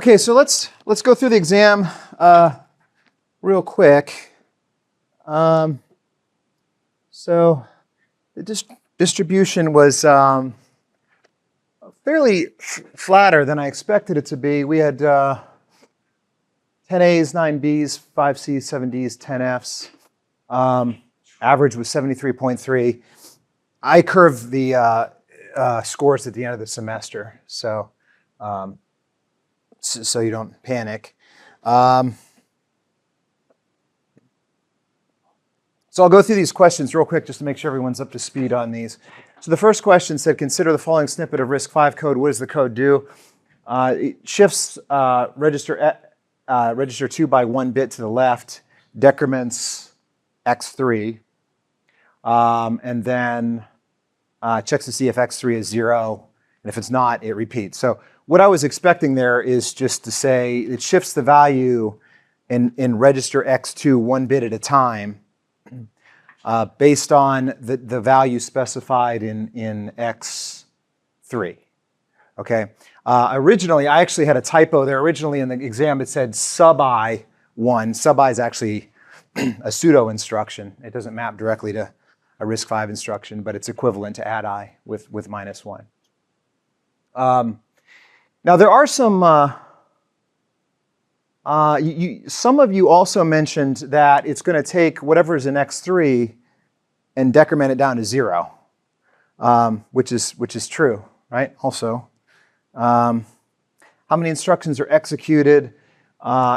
Okay, so let's go through the exam real quick. So the distribution was fairly flatter than I expected it to be. We had 10 A's, 9 B's, 5 C's, 7 D's, 10 F's. Average was 73.3. I curved the scores at the end of the semester, so so you don't panic. So I'll go through these questions real quick just to make sure everyone's up to speed on these. So the first question said, consider the following snippet of RISC-V code. What does the code do? It shifts register 2 by 1 bit to the left, decrements x3, and then checks to see if x3 is 0, and if it's not, it repeats. So what I was expecting there is just to say it shifts the value in register x2 1 bit at a time based on the value specified in x3. Okay. Originally, I actually had a typo there. Originally in the exam, it said sub-I1. Sub-I is actually a pseudo instruction. It doesn't map directly to a RISC-V instruction, but it's equivalent to add-I with -1. Now there are some, some of you also mentioned that it's going to take whatever's in x3 and decrement it down to 0, which is true, right? Also, how many instructions are executed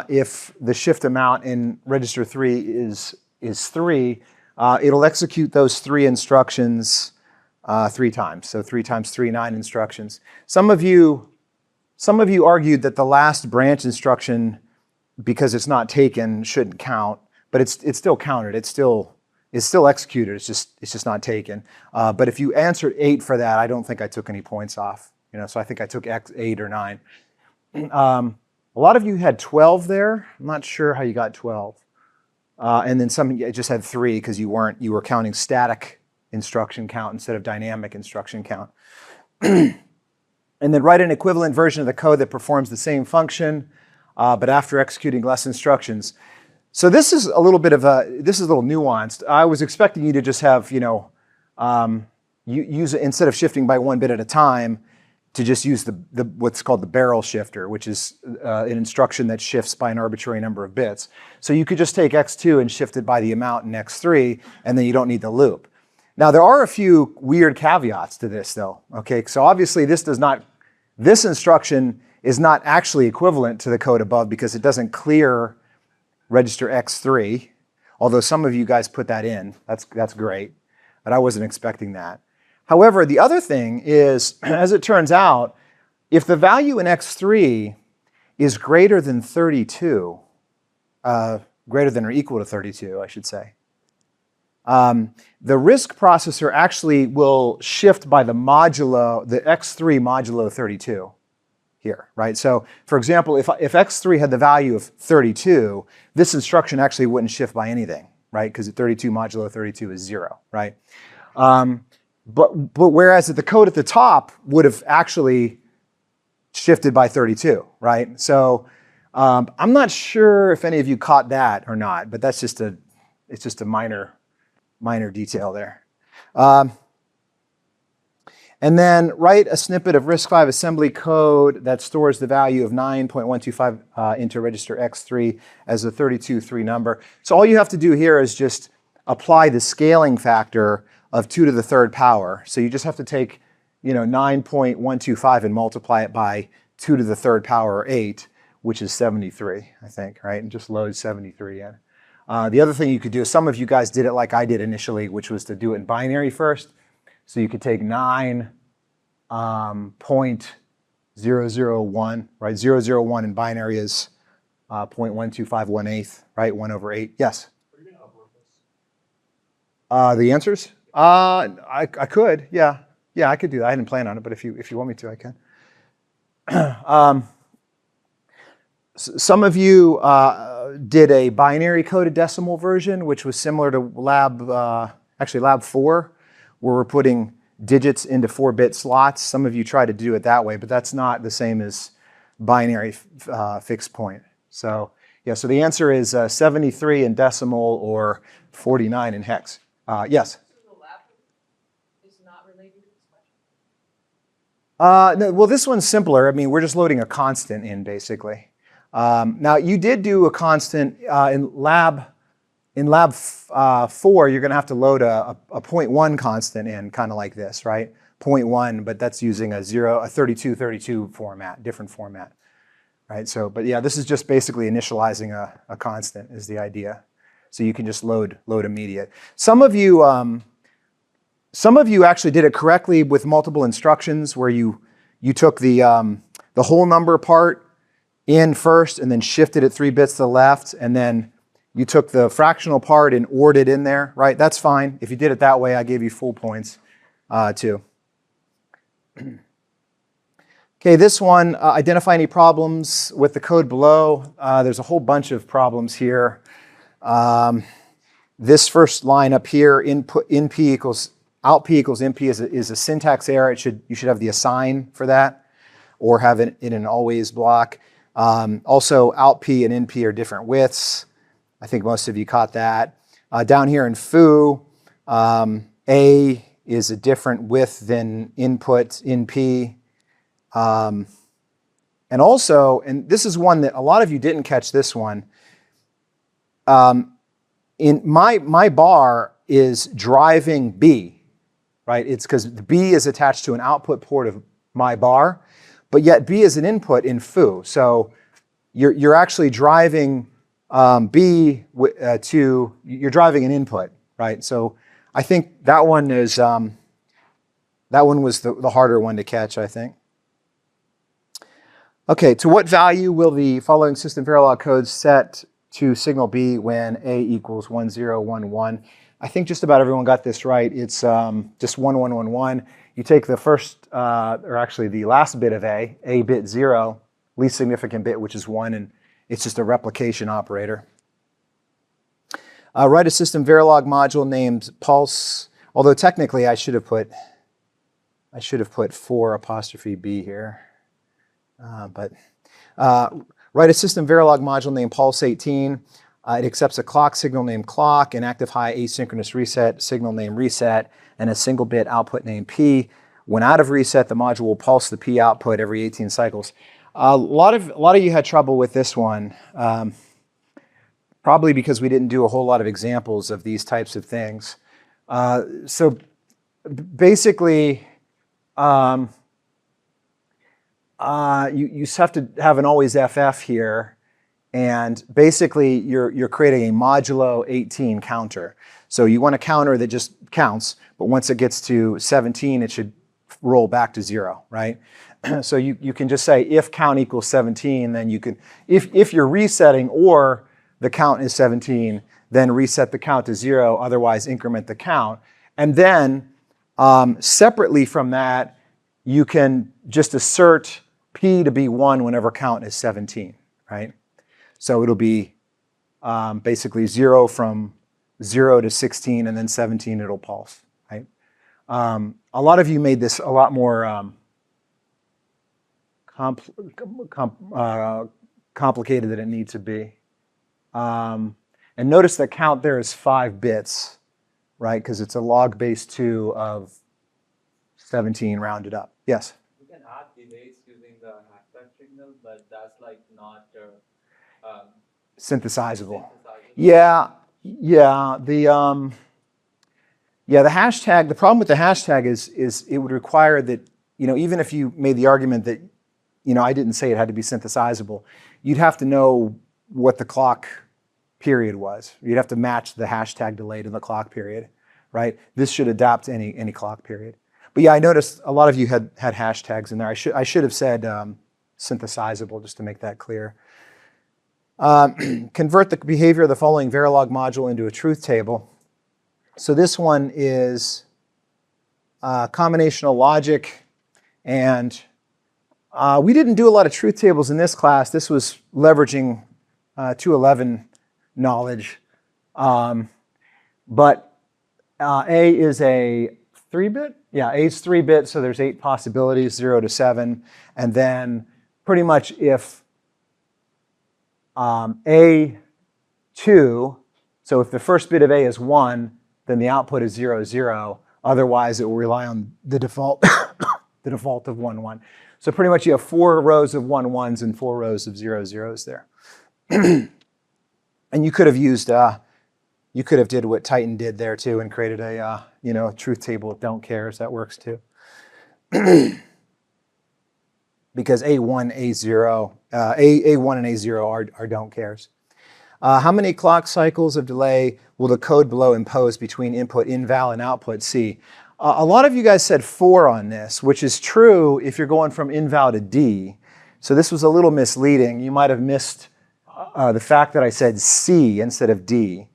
if the shift amount in register 3 is 3? It'll execute those 3 instructions 3 times. So 3 times 3, 9 instructions. Some of you argued that the last branch instruction, because it's not taken, shouldn't count, but it's still counted. It's still executed. It's just not taken. But if you answered 8 for that, I don't think I took any points off. So I think I took 8 or 9. A lot of you had 12 there. I'm not sure how you got 12. And then some just had 3 because you were counting static instruction count instead of dynamic instruction count. And then write an equivalent version of the code that performs the same function, but after executing less instructions. So this is a little nuanced. I was expecting you to just have, use it instead of shifting by 1 bit at a time, to just use what's called the barrel shifter, which is an instruction that shifts by an arbitrary number of bits. So you could just take x2 and shift it by the amount in x3, and then you don't need the loop. Now there are a few weird caveats to this though, okay? So obviously this instruction is not actually equivalent to the code above because it doesn't clear register x3, although some of you guys put that in. That's great, but I wasn't expecting that. However, the other thing is, as it turns out, if the value in x3 is greater than 32, greater than or equal to 32, I should say, the RISC processor actually will shift by the x3 modulo 32 here, right? So, for example, if x3 had the value of 32, this instruction actually wouldn't shift by anything, right? Because 32 modulo 32 is 0, right? But whereas the code at the top would have actually shifted by 32, right? So I'm not sure if any of you caught that or not, but it's just a minor detail there. And then write a snippet of RISC-V assembly code that stores the value of 9.125 into register x3 as a 32.3 number. So all you have to do here is just apply the scaling factor of 2 to the 3rd power. So you just have to take 9.125 and multiply it by 2 to the 3rd power, or 8, which is 73, I think, right? And just load 73 in. The other thing you could do is some of you guys did it like I did initially, which was to do it in binary first. So you could take 9.001, right? 001 in binary is 0.1251/8, right? 1 over 8. Yes? Are you going to upload this? The answers? I could, yeah. Yeah, I could do that. I hadn't planned on it, but if you want me to, I can. Some of you did a binary coded decimal version, which was similar to lab 4, where we're putting digits into 4-bit slots. Some of you try to do it that way, but that's not the same as binary fixed point. So yeah, so the answer is 73 in decimal or 49 in hex. Yes? So the lab is not related to the No, well, this one's simpler. I mean, we're just loading a constant in, basically. Now, you did do a constant in lab. In lab 4, you're going to have to load a 0.1 constant in, kind of like this, right? 0.1, but that's using a 3232 format, different format, right? So, but yeah, this is just basically initializing a constant is the idea. So you can just load immediate. Some of you actually did it correctly with multiple instructions, where you took the whole number part in first and then shifted it 3 bits to the left, and then you took the fractional part and ORed it in there, right? That's fine. If you did it that way, I gave you full points too. Okay, this one, identify any problems with the code below. There's a whole bunch of problems here. This first line up here, input in P equals out P equals in P is a syntax error. You should have the assign for that, or have it in an always block. Also, out P and in P are different widths. I think most of you caught that. Down here in foo, A is a different width than input in P. And also, and this is one that a lot of you didn't catch this one, in my bar is driving B, right? It's because the B is attached to an output port of my bar, but yet B is an input in foo. So you're actually driving B you're driving an input, right? So I think that one was the harder one to catch, I think. Okay, to what value will the following SystemVerilog code set to signal B when A equals 1011? I think just about everyone got this right. It's just 1111. You take the first, or actually the last bit of A bit 0, least significant bit, which is 1, and it's just a replication operator. Write a SystemVerilog module named Pulse, although technically I should have put 4'B here. Write a SystemVerilog module named Pulse18. It accepts a clock signal named clock, an active high asynchronous reset signal named reset, and a single bit output named P. When out of reset, the module will pulse the P output every 18 cycles. A lot of you had trouble with this one, probably because we didn't do a whole lot of examples of these types of things. So basically, you have to have an always FF here, and basically you're creating a modulo 18 counter. So you want a counter that just counts, but once it gets to 17, it should roll back to 0, right? So you can just say if count equals 17, then you can, if you're resetting or the count is 17, then reset the count to 0, otherwise increment the count. And then separately from that, you can just assert P to be 1 whenever count is 17, right? So it'll be basically 0 from 0 to 16, and then 17 it'll pulse, right? A lot of you made this a lot more complicated than it needs to be. And notice the count there is 5 bits, right? Because it's a log base 2 of 17 rounded up. Yes? You can add delays using the hashtag signal, but that's like not synthesizable. Yeah. The hashtag, the problem with the hashtag is it would require that, even if you made the argument that, I didn't say it had to be synthesizable, you'd have to know what the clock period was. You'd have to match the hashtag delay to the clock period, right? This should adapt to any clock period. But yeah, I noticed a lot of you had hashtags in there. I should have said synthesizable just to make that clear. Convert the behavior of the following Verilog module into a truth table. So this one is combinational logic, and we didn't do a lot of truth tables in this class. This was leveraging 211 knowledge. But A is a 3-bit? Yeah, A is 3-bit, so there's 8 possibilities, 0 to 7. And then pretty much if A2, so if the first bit of A is 1, then the output is 0, 0. Otherwise, it will rely on the default, the default of 1, 1. So pretty much you have 4 rows of 1, 1s and 4 rows of 0, 0s there. And you could have used, you could have did what Titan did there too and created a, truth table of don't cares. That works too. Because A1, A0, A1 and A0 are don't cares. How many clock cycles of delay will the code below impose between input inval and output C? A lot of you guys said 4 on this, which is true if you're going from inval to D. So this was a little misleading. You might have missed the fact that I said C instead of D.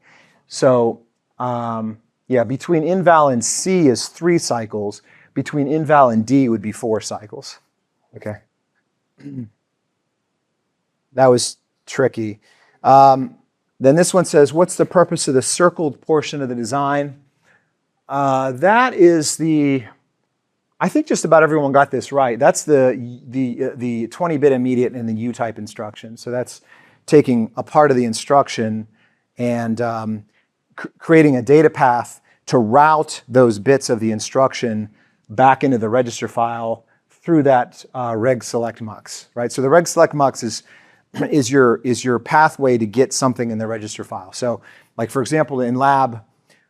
So yeah, between inval and C is 3 cycles. Between inval and D would be 4 cycles. Okay. That was tricky. Then this one says, what's the purpose of the circled portion of the design? That is I think just about everyone got this right. That's the 20-bit immediate and the U-type instruction. So that's taking a part of the instruction and creating a data path to route those bits of the instruction back into the register file through that reg select mux, right? So the reg select mux is your pathway to get something in the register file. So like for example, in lab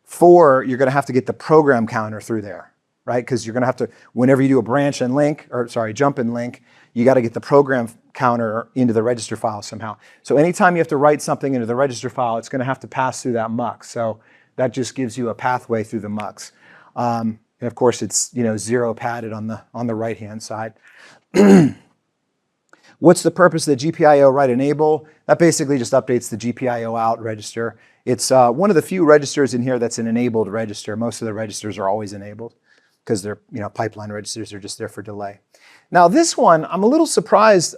4, you're gonna have to get the program counter through there, right? Because you're gonna have to, whenever you do a branch and link, or sorry, jump and link, you gotta get the program counter into the register file somehow. So anytime you have to write something into the register file, it's gonna have to pass through that mux. So that just gives you a pathway through the mux. And of course, it's 0 padded on the right-hand side. What's the purpose of the GPIO write enable? That basically just updates the GPIO out register. It's one of the few registers in here that's an enabled register. Most of the registers are always enabled because they're pipeline registers are just there for delay. Now this one, I'm a little surprised.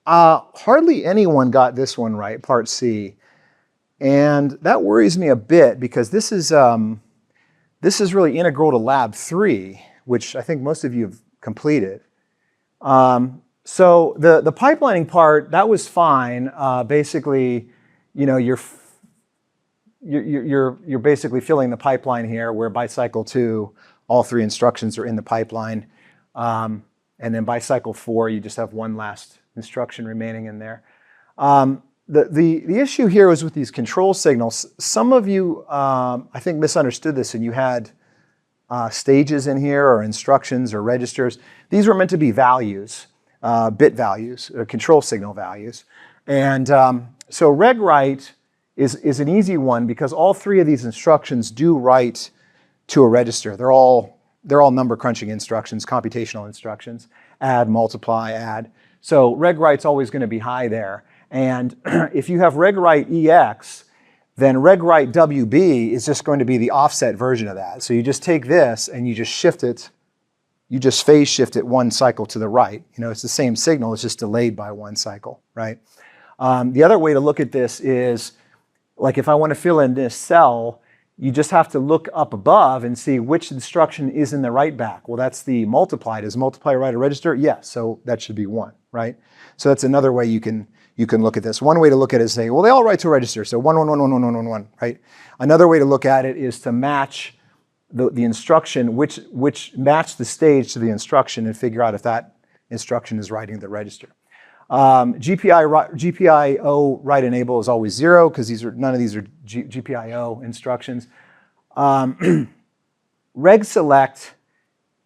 Hardly anyone got this one right, part C, and that worries me a bit because this is really integral to Lab 3, which I think most of you have completed. So the pipelining part, that was fine. Basically, you're basically filling the pipeline here, where by cycle 2, all 3 instructions are in the pipeline. And then by cycle 4, you just have one last instruction remaining in there. The issue here was with these control signals. Some of you, I think, misunderstood this, and you had stages in here, or instructions, or registers. These were meant to be values, bit values, control signal values. And so reg write is an easy one because all 3 of these instructions do write to a register. They're all number crunching instructions, computational instructions, add, multiply, add. So reg write's always going to be high there. And if you have reg write EX, then reg write WB is just going to be the offset version of that. So you just take this and you just shift it, you just phase shift it 1 cycle to the right. It's the same signal, it's just delayed by 1 cycle, right? The other way to look at this is, like if I want to fill in this cell, you just have to look up above and see which instruction is in the write back. Well, that's the multiply. Does multiply write a register? Yes, so that should be 1, right? So that's another way you can look at this. One way to look at it is say, well, they all write to a register, so 1, 1, 1, 1, 1, 1, 1, 1, right? Another way to look at it is to match the instruction, which match the stage to the instruction and figure out if that instruction is writing the register. GPIO write enable is always 0 because none of these are GPIO instructions. Reg select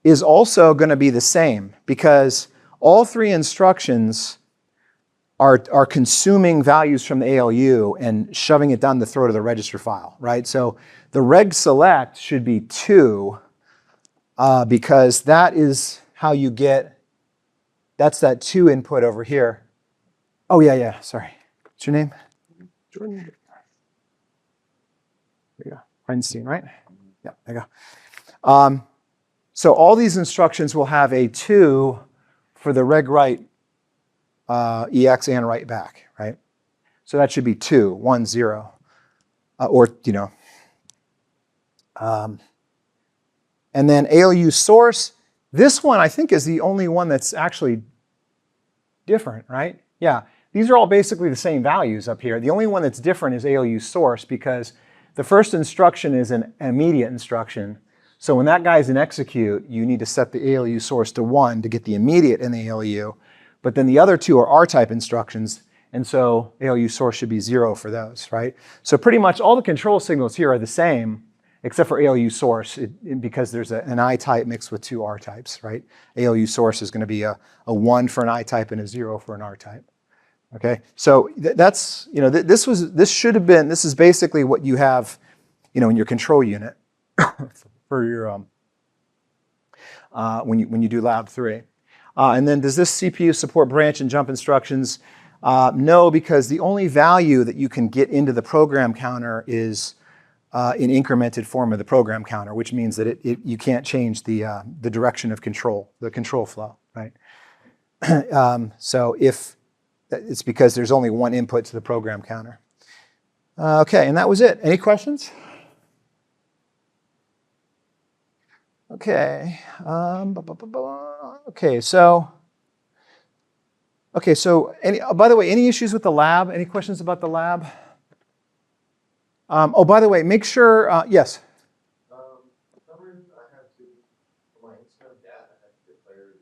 is also going to be the same because all 3 instructions are consuming values from the ALU and shoving it down the throat of the register file, right? So the reg select should be 2 because that is how you get, that's that 2 input over here. Oh yeah, sorry. What's your name? Jordan. There you go. Weinstein, right? Yeah, there you go. So all these instructions will have a 2 for the reg write EX and write back, right? So that should be 2, 1, 0, and then ALU source. This one I think is the only one that's actually different, right? Yeah, these are all basically the same values up here. The only one that's different is ALU source because the first instruction is an immediate instruction. So when that guy's in execute, you need to set the ALU source to 1 to get the immediate in the ALU. But then the other two are R-type instructions, and so ALU source should be 0 for those, right? So pretty much all the control signals here are the same, except for ALU source, because there's an I-type mixed with 2 R-types, right? ALU source is going to be a 1 for an I-type and a 0 for an R-type. Okay, so that's, this is basically what you have, in your control unit for your, when you do lab 3. And then does this CPU support branch and jump instructions? No, because the only value that you can get into the program counter is in incremented form of the program counter, which means that you can't change the direction of control, the control flow, right? So if it's because there's only one input to the program counter. Okay, and that was it. Any questions? Okay. Okay, so by the way, any issues with the lab? Any questions about the lab? Oh, by the way, make sure, yes. Somewhere I have to, for my instrument data, I have to declare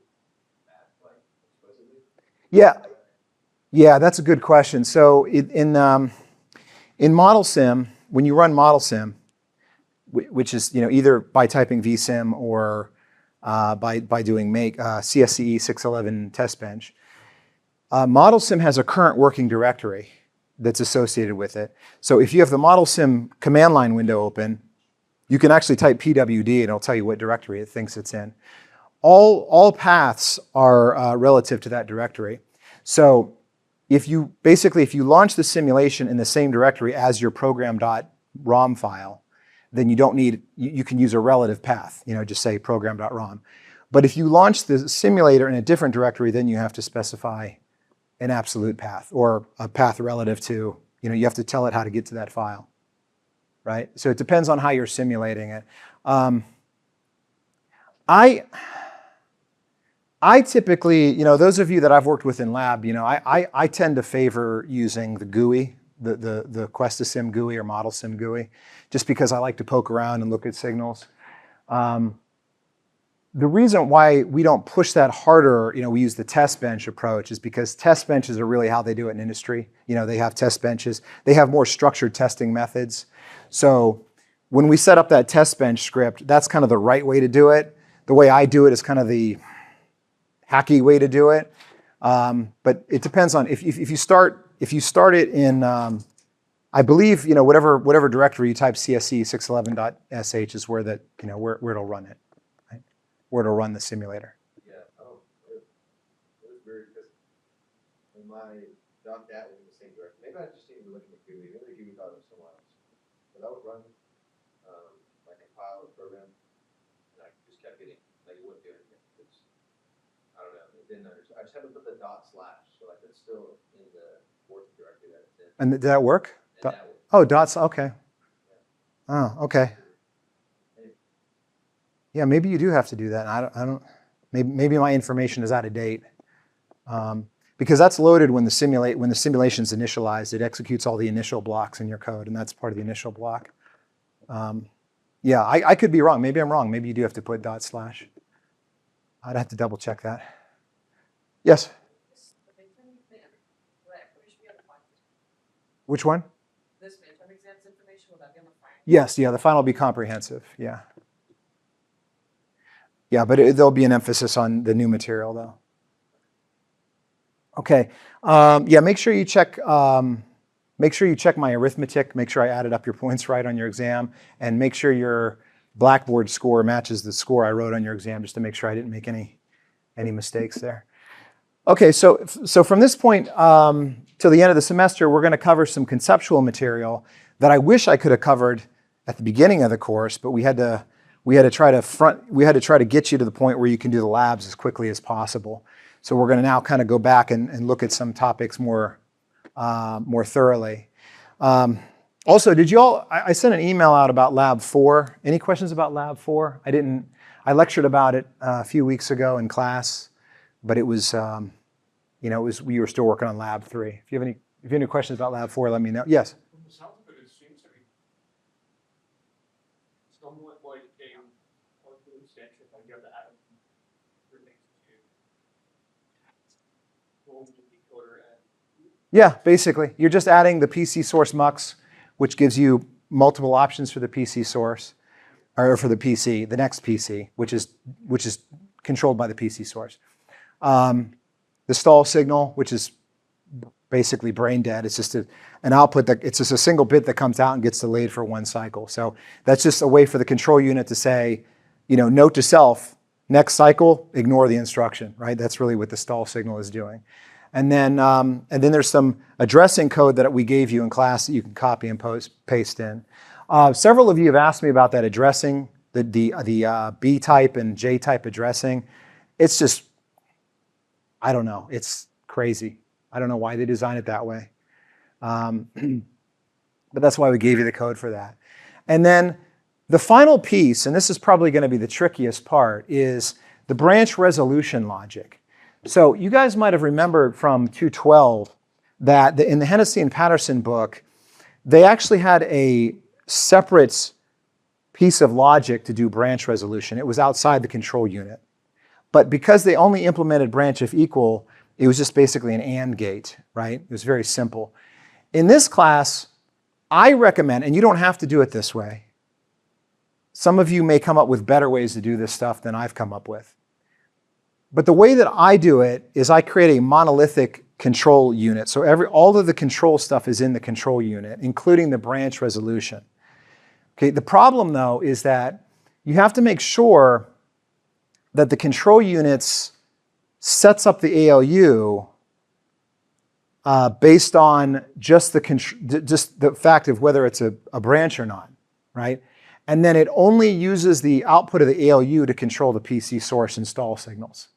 that like explicitly. Yeah, that's a good question. So in Model Sim, when you run Model Sim, which is either by typing vsim or by doing make CSCE 611 test bench, Model Sim has a current working directory that's associated with it. So if you have the Model Sim command line window open, you can actually type pwd and it'll tell you what directory it thinks it's in. All paths are relative to that directory. So if you launch the simulation in the same directory as your program.rom file, then you can use a relative path, just say program.rom. But if you launch the simulator in a different directory, then you have to specify an absolute path or a path relative to, you have to tell it how to get to that file, right? So it depends on how you're simulating it. I typically, those of you that I've worked with in lab, I tend to favor using the GUI, the QuestaSim GUI or Model Sim GUI, just because I like to poke around and look at signals. The reason why we don't push that harder, we use the test bench approach, is because test benches are really how they do it in industry. They have test benches. They have more structured testing methods. So when we set up that test bench script, that's kind of the right way to do it. The way I do it is kind of the hacky way to do it. But it depends on if you start it in, I believe, whatever directory you type CSCE 611.sh is where where it'll run it. Where it'll run the simulator. Yeah, it was weird because in my doc that was in the same direction. Maybe I just didn't look at the GUI. Maybe the GUI thought it was someone else. But I would run like a compile a program, and I just kept getting like it wouldn't do anything. I don't know. It didn't understand. I just had to put the // so like it's still in the fourth directory that it's in. And did that work? And that worked. Oh, dots. Okay. Oh, okay. Yeah, maybe you do have to do that. I don't. Maybe my information is out of date, because that's loaded when the simulation's initialized. It executes all the initial blocks in your code, and that's part of the initial block. Yeah, I could be wrong. Maybe I'm wrong. Maybe you do have to put // I'd have to double check that. Yes. Which one? This midterm exams information, will that be on the final? Yes. Yeah, the final will be comprehensive. Yeah. Yeah, but there'll be an emphasis on the new material, though. Okay. Yeah, make sure you check my arithmetic. Make sure I added up your points right on your exam, and make sure your Blackboard score matches the score I wrote on your exam, just to make sure I didn't make any mistakes there. Okay, so from this point till the end of the semester, we're going to cover some conceptual material that I wish I could have covered at the beginning of the course, but we had to try to get you to the point where you can do the labs as quickly as possible. So we're going to now kind of go back and look at some topics more thoroughly. Also, I sent an email out about Lab 4. Any questions about Lab 4? I lectured about it a few weeks ago in class, but it was, we were still working on lab 3. If you have any questions about lab 4, let me know. Yes? From the sounds of it, it seems to be somewhat like a hardware extension, like you have to add things to roll the decoder and Yeah, basically. You're just adding the PC source mux, which gives you multiple options for the PC source, or for the PC, the next PC, which is controlled by the PC source. The stall signal, which is basically brain dead. It's just an output it's just a single bit that comes out and gets delayed for 1 cycle. So that's just a way for the control unit to say, note to self, next cycle, ignore the instruction, right? That's really what the stall signal is doing. And then there's some addressing code that we gave you in class that you can copy and paste in. Several of you have asked me about that addressing, the B type and J type addressing. It's just, I don't know, it's crazy. I don't know why they designed it that way. But that's why we gave you the code for that. And then the final piece, and this is probably going to be the trickiest part, is the branch resolution logic. So you guys might have remembered from 212 that in the Hennessy and Patterson book, they actually had a separate piece of logic to do branch resolution. It was outside the control unit. But because they only implemented branch if equal, it was just basically an AND gate, right? It was very simple. In this class, I recommend, and you don't have to do it this way. Some of you may come up with better ways to do this stuff than I've come up with. But the way that I do it is I create a monolithic control unit. So all of the control stuff is in the control unit, including the branch resolution. Okay, the problem though is that you have to make sure that the control units sets up the ALU based on just the fact of whether it's a branch or not, right? And then it only uses the output of the ALU to control the PC source and stall signals.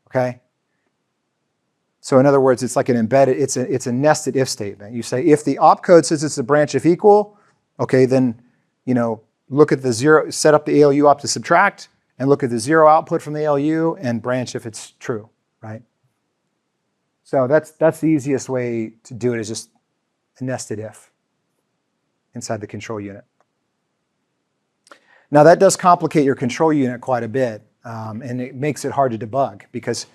Okay? So in other words, it's like an embedded, it's a nested if statement. You say if the opcode says it's a branch if equal, okay, then look at the 0, set up the ALU up to subtract, and look at the 0 output from the ALU and branch if it's true, right? So that's the easiest way to do it, is just a nested if inside the control unit. Now that does complicate your control unit quite a bit, and it makes it hard to debug, because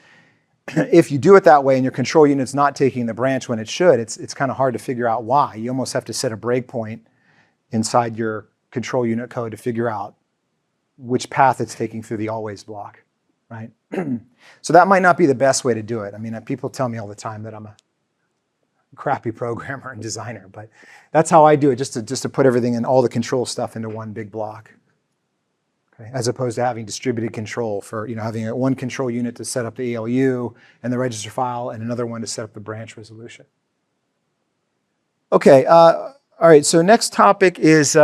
if you do it that way and your control unit's not taking the branch when it should, it's kind of hard to figure out why. You almost have to set a breakpoint inside your control unit code to figure out which path it's taking through the always block, right? So that might not be the best way to do it. I mean, people tell me all the time that I'm a crappy programmer and designer, but that's how I do it, just to put everything in, all the control stuff into one big block. Okay? As opposed to having distributed control for, having one control unit to set up the ALU and the register file, and another one to set up the branch resolution. Okay, all right, so next topic is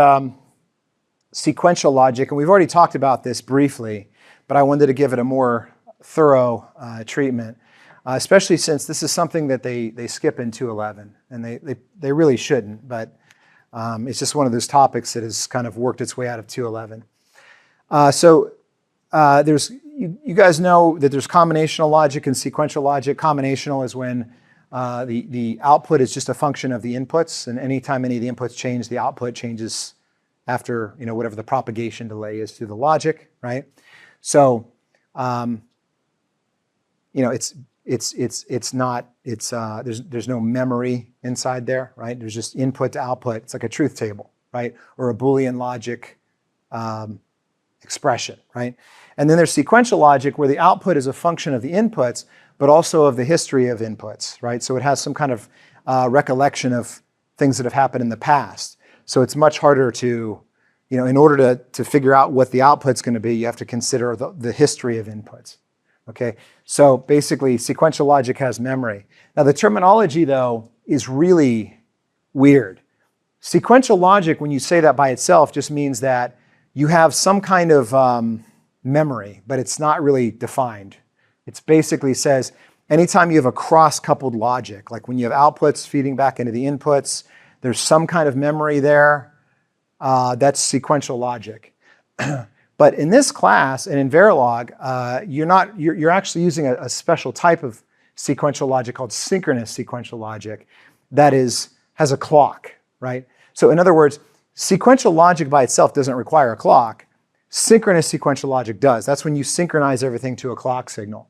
sequential logic, and we've already talked about this briefly, but I wanted to give it a more thorough treatment, especially since this is something that they skip in 211, and they really shouldn't, but it's just one of those topics that has kind of worked its way out of 211. You guys know that there's combinational logic and sequential logic. Combinational is when the output is just a function of the inputs, and anytime any of the inputs change, the output changes after whatever the propagation delay is to the logic, right? So there's no memory inside there, right? There's just input to output. It's like a truth table, right? Or a Boolean logic expression, right? And then there's sequential logic, where the output is a function of the inputs, but also of the history of inputs, right? So it has some kind of recollection of things that have happened in the past. So it's much harder to, in order to figure out what the output's going to be, you have to consider the history of inputs. Okay, so basically sequential logic has memory. Now the terminology though is really weird. Sequential logic, when you say that by itself, just means that you have some kind of memory, but it's not really defined. It basically says anytime you have a cross-coupled logic, like when you have outputs feeding back into the inputs, there's some kind of memory there. That's sequential logic. But in this class and in Verilog, you're actually using a special type of sequential logic called synchronous sequential logic that has a clock, right? So in other words, sequential logic by itself doesn't require a clock. Synchronous sequential logic does. That's when you synchronize everything to a clock signal.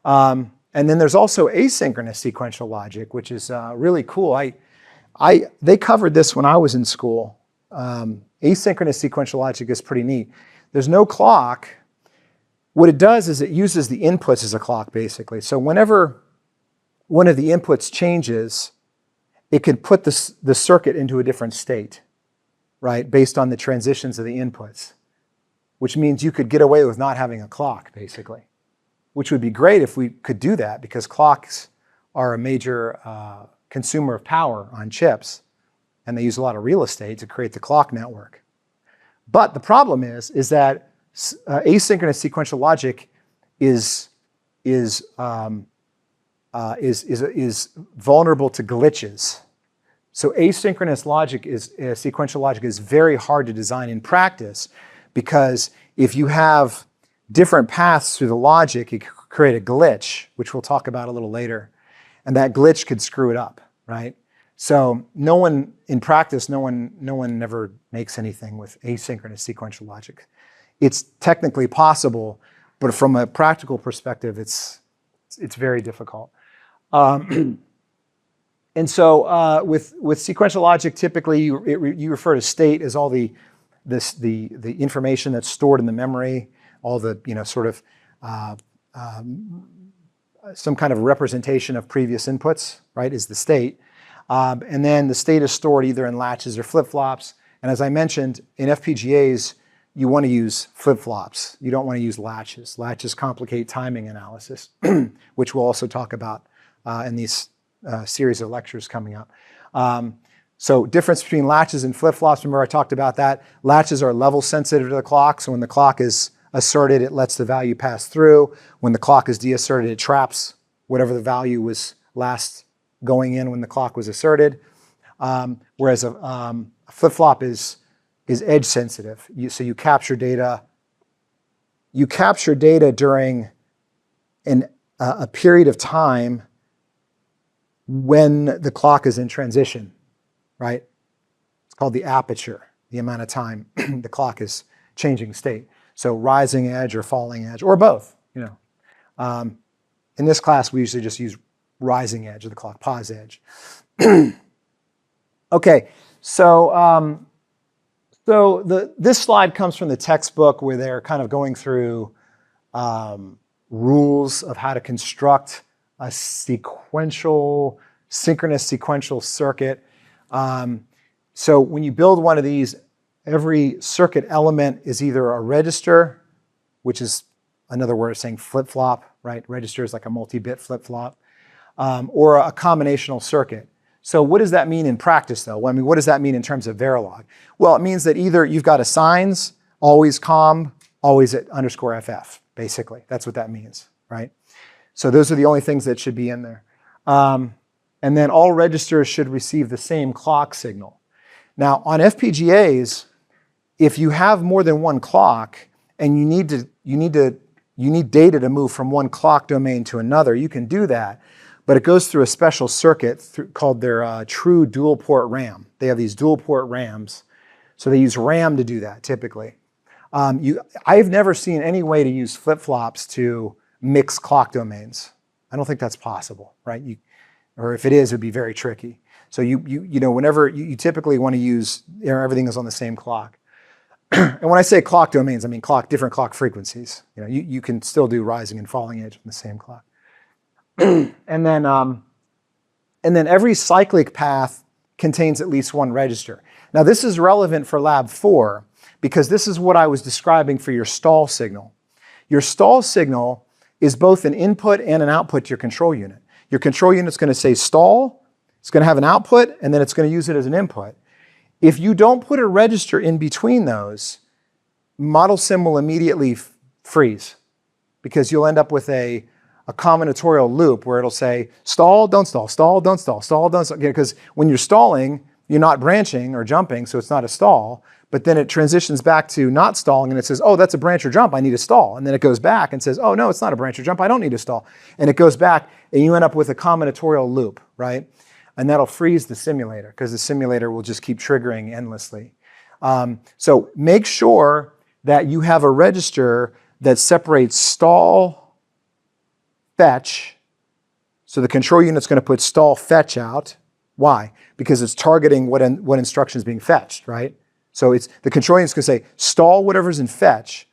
And then there's also asynchronous sequential logic, which is really cool. They covered this when I was in school. Asynchronous sequential logic is pretty neat. There's no clock. What it does is it uses the inputs as a clock, basically. So whenever one of the inputs changes, it can put the circuit into a different state, right, based on the transitions of the inputs, which means you could get away with not having a clock, basically, which would be great if we could do that because clocks are a major consumer of power on chips, and they use a lot of real estate to create the clock network. But the problem is that asynchronous sequential logic is vulnerable to glitches. So asynchronous logic sequential logic is very hard to design in practice because if you have different paths through the logic, it could create a glitch, which we'll talk about a little later. And that glitch could screw it up, right? So in practice, no one ever makes anything with asynchronous sequential logic. It's technically possible, but from a practical perspective, it's very difficult. And so with sequential logic, typically you refer to state as all the information that's stored in the memory, all the sort of some kind of representation of previous inputs, right, is the state. And then the state is stored either in latches or flip-flops. And as I mentioned, in FPGAs, you want to use flip-flops. You don't want to use latches. Latches complicate timing analysis, which we'll also talk about in these series of lectures coming up. So difference between latches and flip-flops, remember I talked about that. Latches are level sensitive to the clock, so when the clock is asserted, it lets the value pass through. When the clock is deasserted, it traps whatever the value was last going in when the clock was asserted. Whereas a flip-flop is edge sensitive. So you capture data. You capture data during a period of time when the clock is in transition, right? It's called the aperture, the amount of time the clock is changing state. So rising edge or falling edge, or both, In this class, we usually just use rising edge of the clock, pause edge. Okay, so this slide comes from the textbook where they're kind of going through rules of how to construct a synchronous sequential circuit. So when you build one of these, every circuit element is either a register, which is another word of saying flip-flop, right? Register is like a multi-bit flip-flop, or a combinational circuit. So what does that mean in practice, though? Well, I mean, what does that mean in terms of Verilog? Well, it means that either you've got assigns, always com, always at _FF, basically. That's what that means, right? So those are the only things that should be in there. And then all registers should receive the same clock signal. Now, on FPGAs, if you have more than one clock and you need data to move from one clock domain to another, you can do that. But it goes through a special circuit called their true dual port RAM. They have these dual port RAMs. So they use RAM to do that typically. I've never seen any way to use flip-flops to mix clock domains. I don't think that's possible, right? Or if it is, it'd be very tricky. So whenever you typically want to use, everything is on the same clock. And when I say clock domains, I mean different clock frequencies. You can still do rising and falling edge on the same clock. And then every cyclic path contains at least one register. Now this is relevant for lab 4 because this is what I was describing for your stall signal. Your stall signal is both an input and an output to your control unit. Your control unit's going to say stall, it's going to have an output, and then it's going to use it as an input. If you don't put a register in between those, model sim will immediately freeze because you'll end up with a combinatorial loop where it'll say stall, don't stall, stall, don't stall, stall, don't stall. Because when you're stalling, you're not branching or jumping, so it's not a stall. but then it transitions back to not stalling and it says, oh, that's a branch or jump, I need to stall. And then it goes back and says, oh, no, it's not a branch or jump, I don't need to stall. And it goes back and you end up with a combinatorial loop, right? And that'll freeze the simulator because the simulator will just keep triggering endlessly. So make sure that you have a register that separates stall, fetch. So the control unit's going to put stall fetch out. Why? Because it's targeting what instruction is being fetched, right? So it's the control unit's going to say stall whatever's in fetch,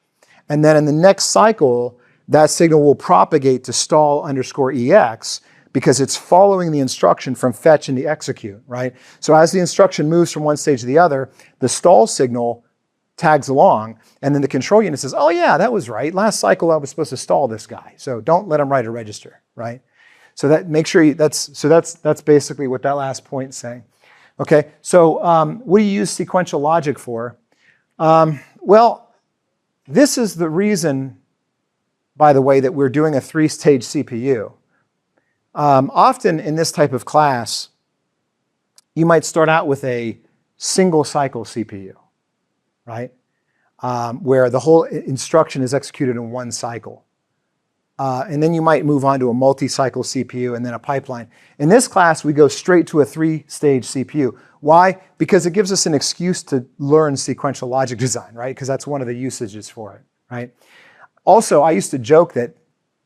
and then in the next cycle, that signal will propagate to stall underscore EX because it's following the instruction from fetch into execute, right? So as the instruction moves from one stage to the other, the stall signal tags along, and then the control unit says, oh yeah, that was right. Last cycle I was supposed to stall this guy, so don't let him write a register, right? So that make sure you, that's basically what that last point is saying. Okay, so what do you use sequential logic for? Well, this is the reason, by the way, that we're doing a 3-stage CPU. Often in this type of class, you might start out with a single cycle CPU, right? Where the whole instruction is executed in one cycle. And then you might move on to a multi-cycle CPU and then a pipeline. In this class, we go straight to a 3-stage CPU. Why? Because it gives us an excuse to learn sequential logic design, right? Because that's one of the usages for it, right? Also, I used to joke that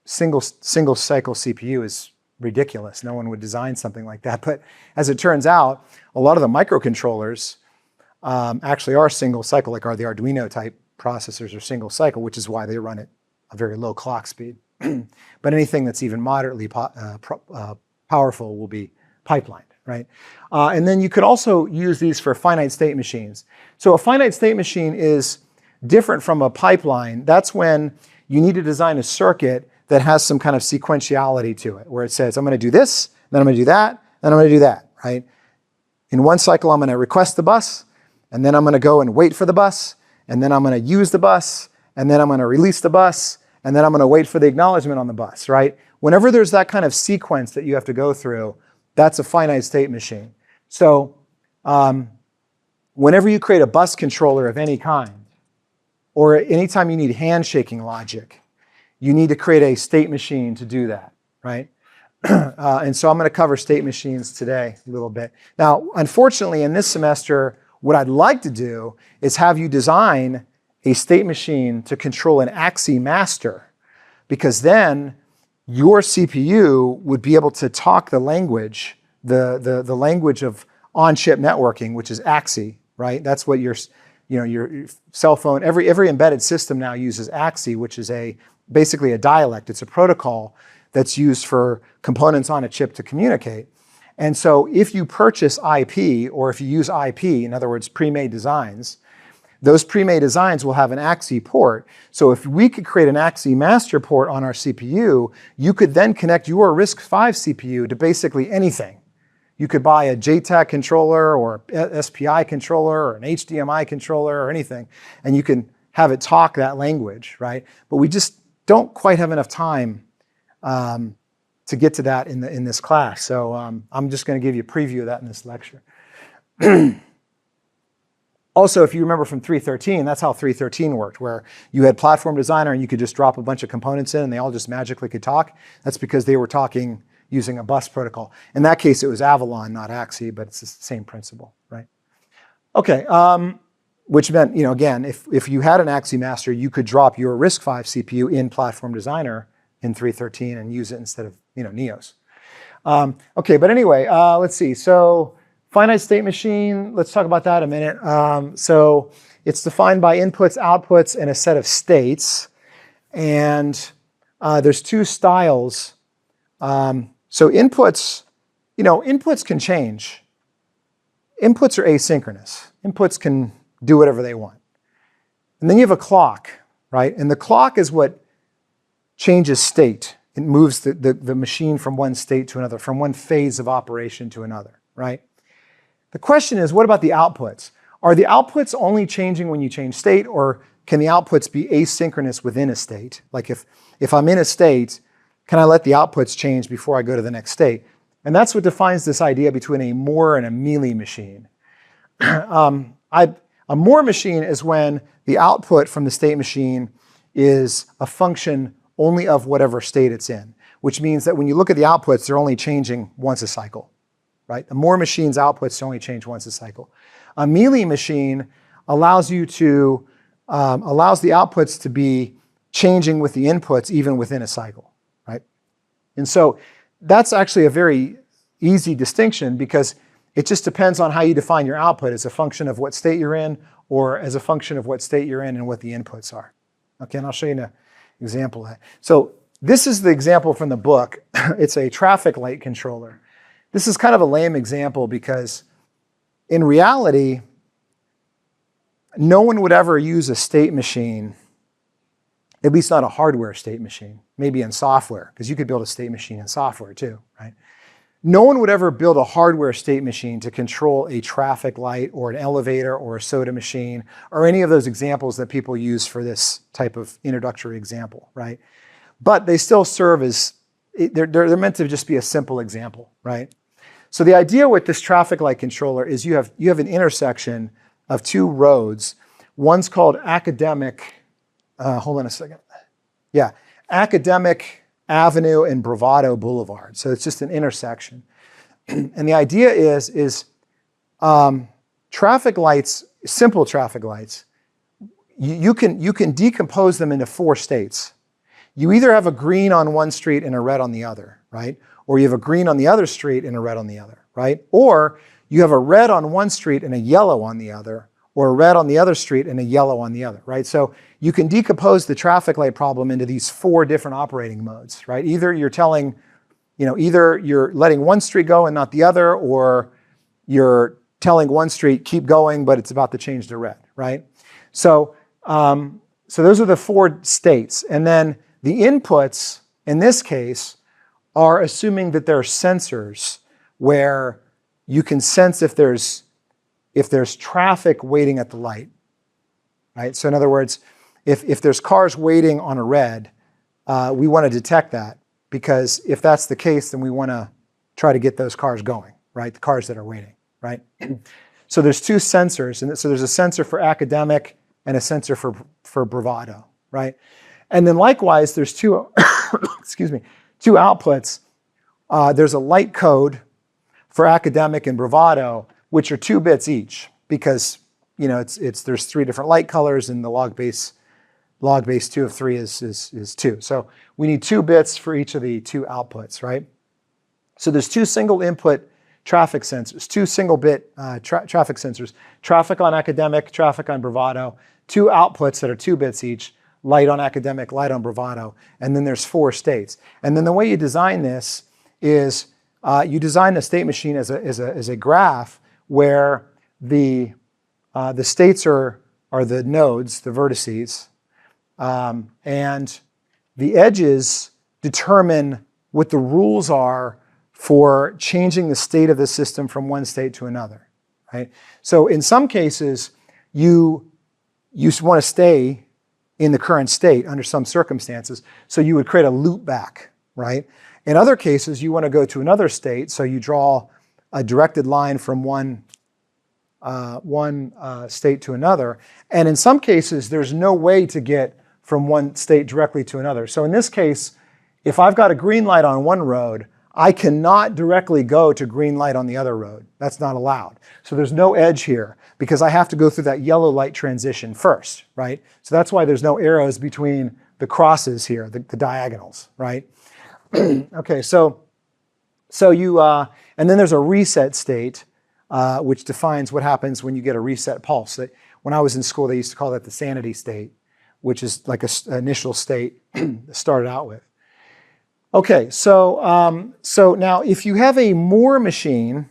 single cycle CPU is ridiculous. No one would design something like that. But as it turns out, a lot of the microcontrollers actually are single cycle, like the Arduino type processors are single cycle, which is why they run at a very low clock speed. But anything that's even moderately powerful will be pipelined, right? And then you could also use these for finite state machines. So a finite state machine is different from a pipeline. That's when you need to design a circuit that has some kind of sequentiality to it, where it says, I'm going to do this, then I'm going to do that, then I'm going to do that, right? In one cycle, I'm going to request the bus, and then I'm going to go and wait for the bus, and then I'm going to use the bus, and then I'm going to release the bus, and then I'm going to wait for the acknowledgement on the bus, right? Whenever there's that kind of sequence that you have to go through, that's a finite state machine. So whenever you create a bus controller of any kind, or anytime you need handshaking logic, you need to create a state machine to do that, right? And so I'm going to cover state machines today a little bit. Now, unfortunately, in this semester, what I'd like to do is have you design a state machine to control an AXI master, because then your CPU would be able to talk the language, the language of on-chip networking, which is AXI, right? That's what your cell phone, every embedded system now uses AXI, which is basically a dialect. It's a protocol that's used for components on a chip to communicate. And so if you purchase IP, or if you use IP, in other words, pre-made designs, those pre-made designs will have an AXI port. So if we could create an AXI master port on our CPU, you could then connect your RISC-V CPU to basically anything. You could buy a JTAG controller or SPI controller or an HDMI controller or anything, and you can have it talk that language, right? But we just don't quite have enough time to get to that in this class. So I'm just going to give you a preview of that in this lecture. Also, if you remember from 3.13, that's how 3.13 worked, where you had Platform Designer and you could just drop a bunch of components in and they all just magically could talk. That's because they were talking using a bus protocol. In that case, it was Avalon, not AXI, but it's the same principle, right? Okay, which meant, again, if you had an AXI master, you could drop your RISC-V CPU in Platform Designer in 3.13 and use it instead of, NEOS. Okay, but anyway, let's see. So finite state machine, let's talk about that a minute. So it's defined by inputs, outputs, and a set of states. And there's two styles. So inputs, inputs can change. Inputs are asynchronous. Inputs can do whatever they want. And then you have a clock, right? And the clock is what changes state. It moves the machine from one state to another, from one phase of operation to another, right? The question is, what about the outputs? Are the outputs only changing when you change state, or can the outputs be asynchronous within a state? Like if I'm in a state, can I let the outputs change before I go to the next state? And that's what defines this idea between a Moore and a Mealy machine. I A Moore machine is when the output from the state machine is a function only of whatever state it's in, which means that when you look at the outputs, they're only changing once a cycle, right? The Moore machine's outputs only change once a cycle. A Mealy machine allows you to, allows the outputs to be changing with the inputs even within a cycle, right? And so that's actually a very easy distinction because it just depends on how you define your output as a function of what state you're in or as a function of what state you're in and what the inputs are. Okay, and I'll show you an example of that. So this is the example from the book. It's a traffic light controller. This is kind of a lame example because in reality, no one would ever use a state machine, at least not a hardware state machine, maybe in software, because you could build a state machine in software too, right? No one would ever build a hardware state machine to control a traffic light or an elevator or a soda machine or any of those examples that people use for this type of introductory example, right? But they still serve as, they're meant to just be a simple example, right? So the idea with this traffic light controller is you have an intersection of two roads. One's called Academic, hold on a second. Yeah, Academic Avenue and Bravado Boulevard. So it's just an intersection. And the idea is traffic lights, simple traffic lights, you can decompose them into 4 states. You either have a green on one street and a red on the other, right? Or you have a green on the other street and a red on the other, right? Or you have a red on one street and a yellow on the other, or a red on the other street and a yellow on the other, right? So you can decompose the traffic light problem into these 4 different operating modes, right? Either you're telling, either you're letting one street go and not the other, or you're telling one street keep going, but it's about to change to red, right? So, so those are the 4 states. And then the inputs, in this case, are assuming that there are sensors where you can sense if there's traffic waiting at the light, right? So in other words, if there's cars waiting on a red, we want to detect that because if that's the case, then we want to try to get those cars going, right? The cars that are waiting, right? So there's 2 sensors, and so there's a sensor for Academic and a sensor for Bravado, right? And then likewise, there's 2, excuse me, 2 outputs. There's a light code for Academic and Bravado, which are 2 bits each, because there's 3 different light colors, and the log base 2 of 3 is 2. So we need 2 bits for each of the 2 outputs, right? So there's 2 single input traffic sensors, 2 single bit traffic sensors, traffic on Academic, traffic on Bravado, 2 outputs that are 2 bits each, light on Academic, light on Bravado, and then there's 4 states. And then the way you design this is you design the state machine as a graph where the states are the nodes, the vertices, and the edges determine what the rules are for changing the state of the system from one state to another, right? So in some cases, you want to stay in the current state under some circumstances, so you would create a loop back, right? In other cases, you want to go to another state, so you draw a directed line from one state to another. And in some cases, there's no way to get from one state directly to another. So in this case, if I've got a green light on one road, I cannot directly go to green light on the other road. That's not allowed. So there's no edge here because I have to go through that yellow light transition first, right? So that's why there's no arrows between the crosses here, the diagonals, right? Okay, so you, and then there's a reset state, which defines what happens when you get a reset pulse. When I was in school, they used to call that the sanity state, which is like an initial state started out with. Okay, so now if you have a Moore machine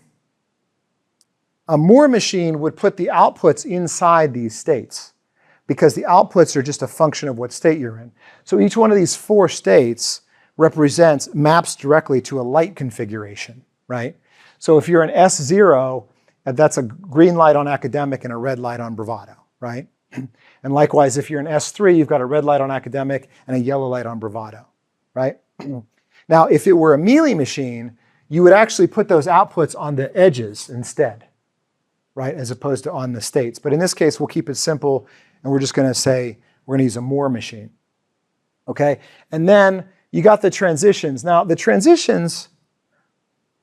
would put the outputs inside these states because the outputs are just a function of what state you're in. So each one of these 4 states maps directly to a light configuration, right? So if you're an S0, that's a green light on Academic and a red light on Bravado, right? And likewise, if you're an S3, you've got a red light on Academic and a yellow light on Bravado, right? Now, if it were a Mealy machine, you would actually put those outputs on the edges instead, right, as opposed to on the states. But in this case, we'll keep it simple, and we're just going to say we're going to use a more machine. Okay, and then you got the transitions. Now, the transitions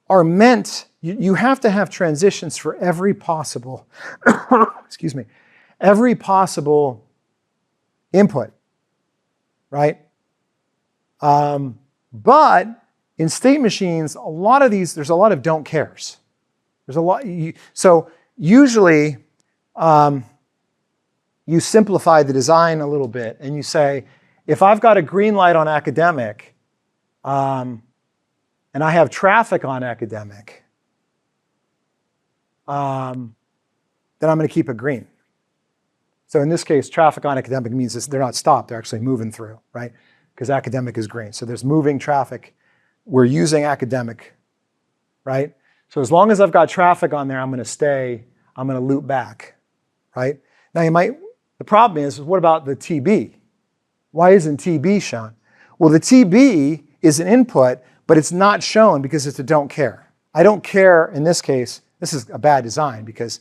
are meant, you have to have transitions for every possible, excuse me, every possible input, right? But in state machines, a lot of these, there's a lot of don't cares. There's a lot, so usually you simplify the design a little bit and you say, if I've got a green light on academic, and I have traffic on academic, then I'm going to keep it green. So in this case, traffic on academic means they're not stopped, they're actually moving through, right? Because academic is green. So there's moving traffic. We're using academic, right? So as long as I've got traffic on there, I'm going to loop back, right? Now the problem is, what about the TB? Why isn't TB shown? Well, the TB is an input, but it's not shown because it's a don't care. I don't care in this case, this is a bad design because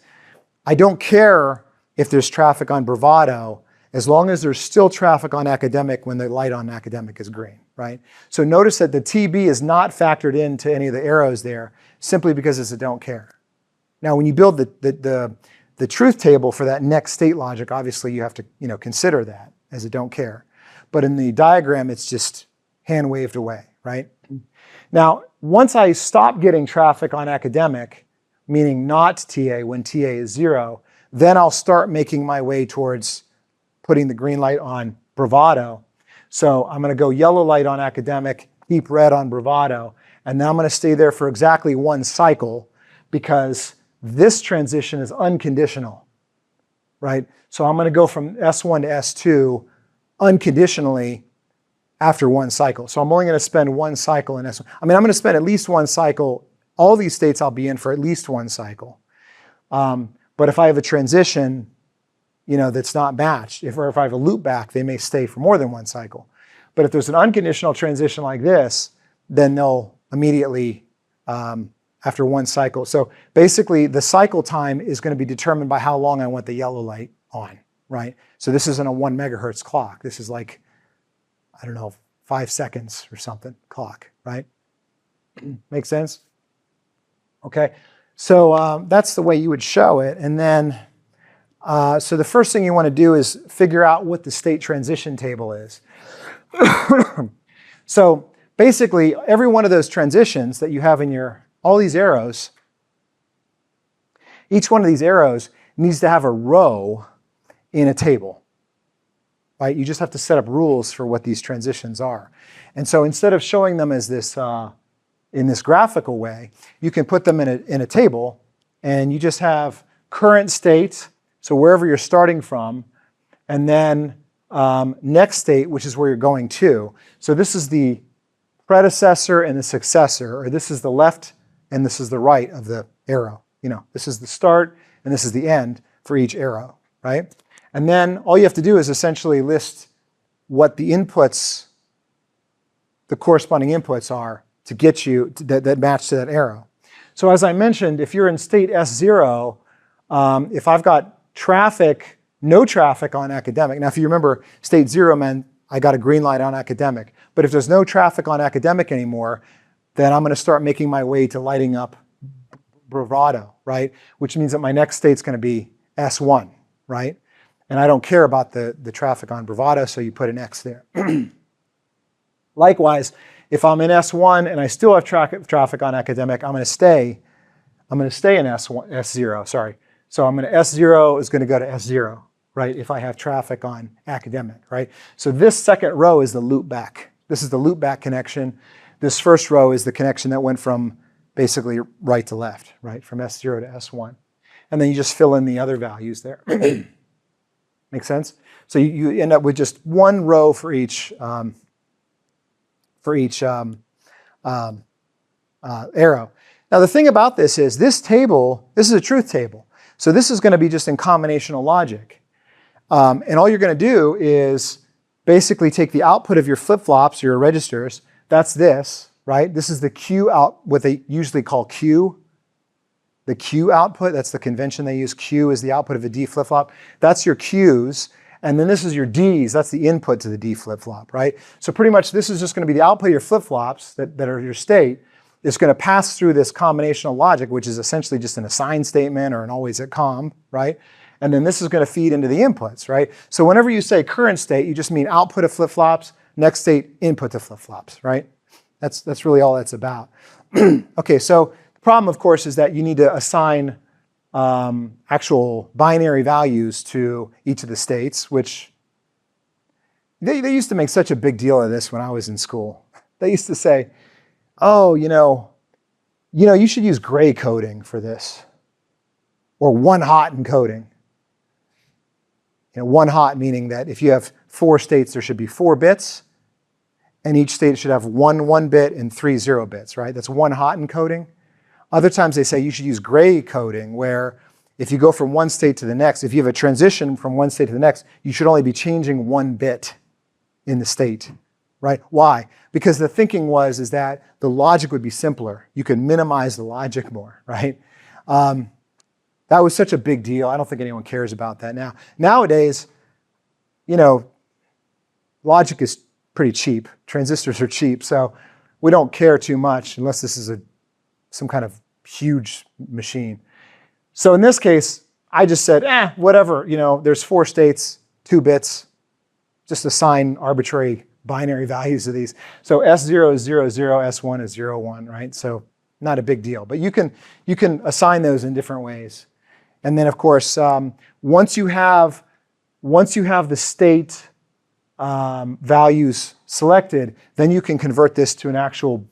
I don't care if there's traffic on Bravado as long as there's still traffic on academic when the light on academic is green, right? So notice that the TB is not factored into any of the arrows there simply because it's a don't care. Now, when you build the truth table for that next state logic, obviously you have to consider that as a don't care. But in the diagram, it's just hand waved away, right? Now, once I stop getting traffic on academic, meaning not TA when TA is 0, then I'll start making my way towards putting the green light on Bravado. So I'm going to go yellow light on academic, keep red on Bravado, and then I'm going to stay there for exactly 1 cycle because this transition is unconditional, right? So I'm going to go from S1 to S2 unconditionally after 1 cycle. So I'm only going to spend 1 cycle in S1. I mean, I'm going to spend at least 1 cycle. All these states I'll be in for at least 1 cycle. But if I have a transition, that's not matched, or if I have a loop back, they may stay for more than 1 cycle. But if there's an unconditional transition like this, then they'll immediately, after 1 cycle. So basically, the cycle time is going to be determined by how long I want the yellow light on, right? So this isn't a 1 megahertz clock. This is like, I don't know, 5 seconds or something clock, right? Make sense? Okay, so that's the way you would show it. And then, so the first thing you want to do is figure out what the state transition table is. So basically, every one of those transitions that you have in all these arrows, each one of these arrows needs to have a row in a table, right? You just have to set up rules for what these transitions are. And so instead of showing them as this, in this graphical way, you can put them in a table, and you just have current state, so wherever you're starting from, and then next state, which is where you're going to. So this is the predecessor and the successor, or this is the left and this is the right of the arrow. This is the start and this is the end for each arrow, right? And then all you have to do is essentially list what the inputs, the corresponding inputs are to get you that match to that arrow. So as I mentioned, if you're in state S0, if I've got no traffic on academic. Now, if you remember, state 0 meant I got a green light on academic. But if there's no traffic on academic anymore, then I'm going to start making my way to lighting up Bravado, right? Which means that my next state's going to be S1, right? And I don't care about the traffic on Bravado, so you put an X there. Likewise, if I'm in S1 and I still have traffic on academic, I'm going to stay in S0, sorry. So S0 is going to go to S0, right, if I have traffic on academic, right? So this second row is the loop back. This is the loop back connection. This first row is the connection that went from basically right to left, right, from S0 to S1. And then you just fill in the other values there. Make sense? So you end up with just 1 row for each arrow. Now the thing about this is this is a truth table. So this is going to be just in combinational logic. And all you're going to do is basically take the output of your flip-flops, your registers. That's this, right? This is the Q out, what they usually call Q, the Q output, that's the convention they use. Q is the output of a D flip-flop. That's your Qs. And then this is your Ds. That's the input to the D flip-flop, right? So pretty much this is just going to be the output of your flip-flops that are your state. It's going to pass through this combinational logic, which is essentially just an assign statement or an always at com, right? And then this is going to feed into the inputs, right? So whenever you say current state, you just mean output of flip-flops, next state input to flip-flops, right? That's really all that's about. Okay, so the problem, of course, is that you need to assign actual binary values to each of the states, which they used to make such a big deal of this when I was in school. They used to say, oh, you should use gray coding for this, or one hot encoding. One hot meaning that if you have 4 states, there should be 4 bits, and each state should have 1 bit and 3 0 bits, right? That's one hot encoding. Other times they say you should use gray coding, where if you go from one state to the next, if you have a transition from one state to the next, you should only be changing 1 bit in the state, right? Why? Because the thinking is that the logic would be simpler. You could minimize the logic more, right? That was such a big deal. I don't think anyone cares about that now. Nowadays, logic is pretty cheap. Transistors are cheap, so we don't care too much unless this is some kind of huge machine. So in this case, I just said, whatever. There's 4 states, 2 bits. Just assign arbitrary binary values to these. So S0 is 0, 0, S1 is 0, 1, right? So not a big deal. But you can assign those in different ways. And then, of course, once you have the state values selected, then you can convert this to an actual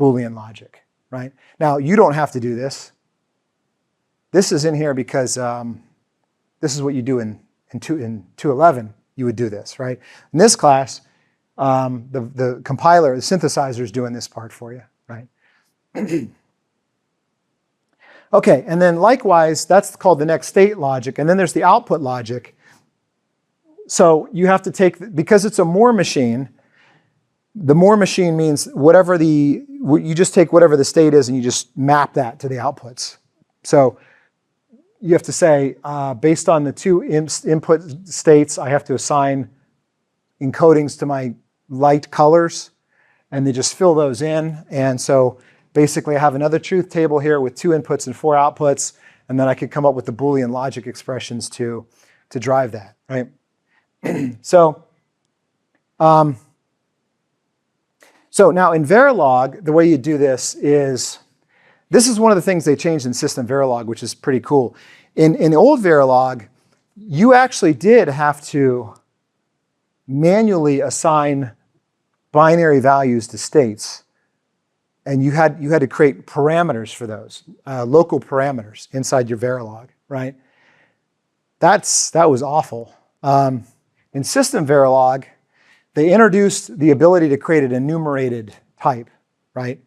Boolean logic, right? Now, you don't have to do this. This is in here because this is what you do in 211. You would do this, right? In this class, the compiler, the synthesizer is doing this part for you, right? Okay, and then likewise, that's called the next state logic, and then there's the output logic. So you have to take, because it's a Moore machine, the Moore machine means you just take whatever the state is and you just map that to the outputs. So you have to say, based on the 2 input states, I have to assign encodings to my light colors, and they just fill those in. And so basically I have another truth table here with 2 inputs and 4 outputs, and then I could come up with the Boolean logic expressions to drive that, right? So now in Verilog, the way you do this is one of the things they changed in SystemVerilog, which is pretty cool. In old Verilog, you actually did have to manually assign binary values to states. And you had to create parameters for those, local parameters inside your Verilog, right? That was awful. In SystemVerilog, they introduced the ability to create an enumerated type, right?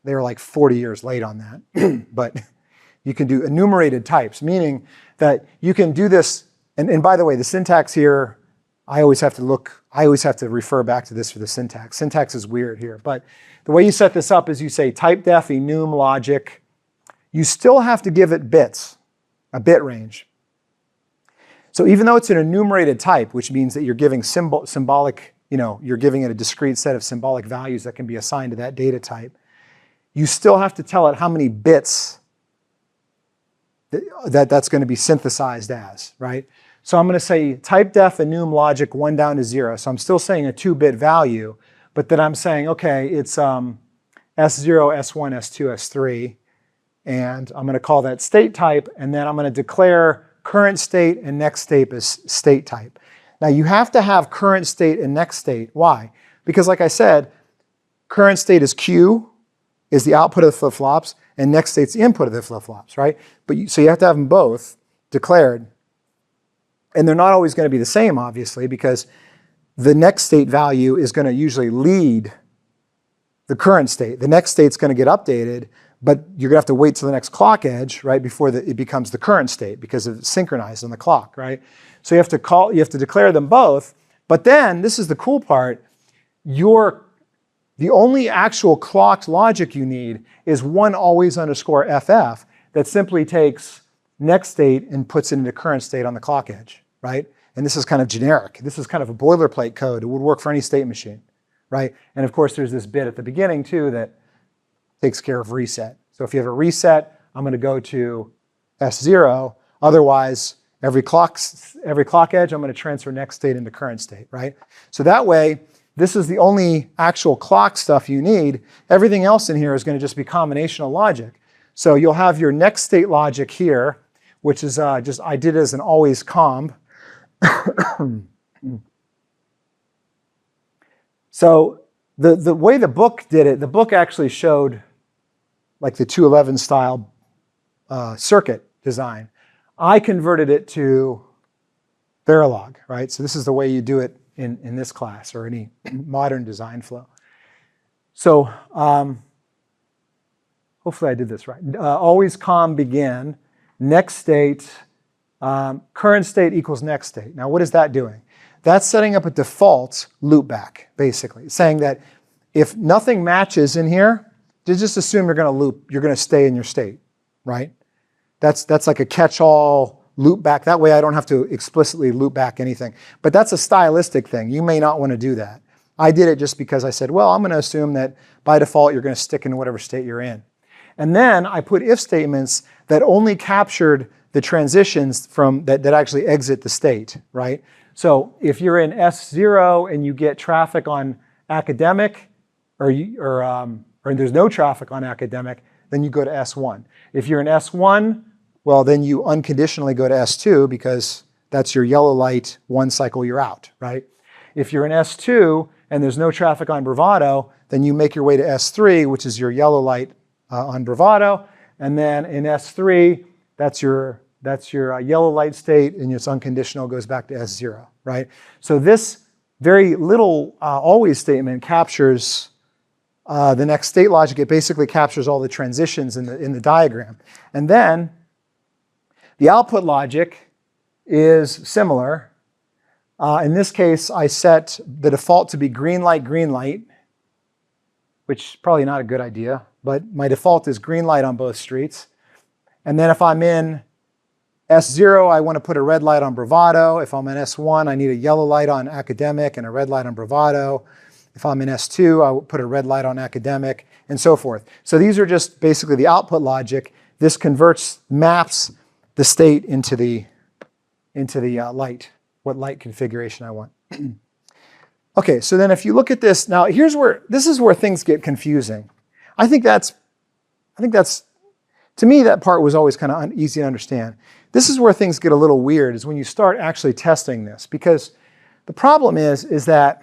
They were like 40 years late on that, but you can do enumerated types, meaning that you can do this. And by the way, the syntax here, I always have to refer back to this for the syntax. Syntax is weird here, but the way you set this up is you say type def enum logic. You still have to give it bits, a bit range. So even though it's an enumerated type, which means that you're giving symbolic, you're giving it a discrete set of symbolic values that can be assigned to that data type, you still have to tell it how many bits that's going to be synthesized as, right? So I'm going to say type def enum logic 1 down to 0. So I'm still saying a 2-bit value, but then I'm saying, okay, it's S0, S1, S2, S3, and I'm going to call that state type, and then I'm going to declare current state and next state as state type. Now you have to have current state and next state. Why? Because like I said, current state is Q, is the output of the flip-flops, and next state's the input of the flip-flops, right? So you have to have them both declared. And they're not always going to be the same, obviously, because the next state value is going to usually lead the current state. The next state's going to get updated, but you're going to have to wait till the next clock edge, right, before it becomes the current state because it's synchronized on the clock, right? So you have to declare them both. But then, this is the cool part, your The only actual clocked logic you need is one always underscore FF that simply takes next state and puts it into current state on the clock edge, right? And this is kind of generic. This is kind of a boilerplate code. It would work for any state machine, right? And of course, there's this bit at the beginning too that takes care of reset. So if you have a reset, I'm going to go to S0. Otherwise, every clock edge, I'm going to transfer next state into current state, right? So that way, this is the only actual clock stuff you need. Everything else in here is going to just be combinational logic. So you'll have your next state logic here, which is just, I did it as an always comb. So the way the book did it, the book actually showed like the 211 style circuit design. I converted it to Verilog, right? So this is the way you do it in this class or any modern design flow. So hopefully I did this right. Always com begin, next state, current state equals next state. Now what is that doing? That's setting up a default loopback, basically. It's saying that if nothing matches in here, just assume you're going to loop, you're going to stay in your state, right? That's like a catch-all loop back. That way I don't have to explicitly loop back anything. But that's a stylistic thing. You may not want to do that. I did it just because I said, well, I'm going to assume that by default you're going to stick in whatever state you're in. And then I put if statements that only captured the transitions from that actually exit the state, right? So if you're in S0 and you get traffic on academic, or there's no traffic on academic, then you go to S1. If you're in S1, well, then you unconditionally go to S2 because that's your yellow light, one cycle you're out, right? If you're in S2 and there's no traffic on Bravado, then you make your way to S3, which is your yellow light on Bravado. And then in S3, that's your yellow light state, and it's unconditional, goes back to S0, right? So this very little always statement captures the next state logic. It basically captures all the transitions in the diagram. And then the output logic is similar. In this case, I set the default to be green light, which is probably not a good idea, but my default is green light on both streets. And then if I'm in S0, I want to put a red light on Bravado. If I'm in S1, I need a yellow light on academic and a red light on Bravado. If I'm in S2, I will put a red light on academic, and so forth. So these are just basically the output logic. This maps the state into the light, what light configuration I want. Okay, so then if you look at this, now this is where things get confusing. I think that's, to me, that part was always kind of easy to understand. This is where things get a little weird, is when you start actually testing this, because the problem is that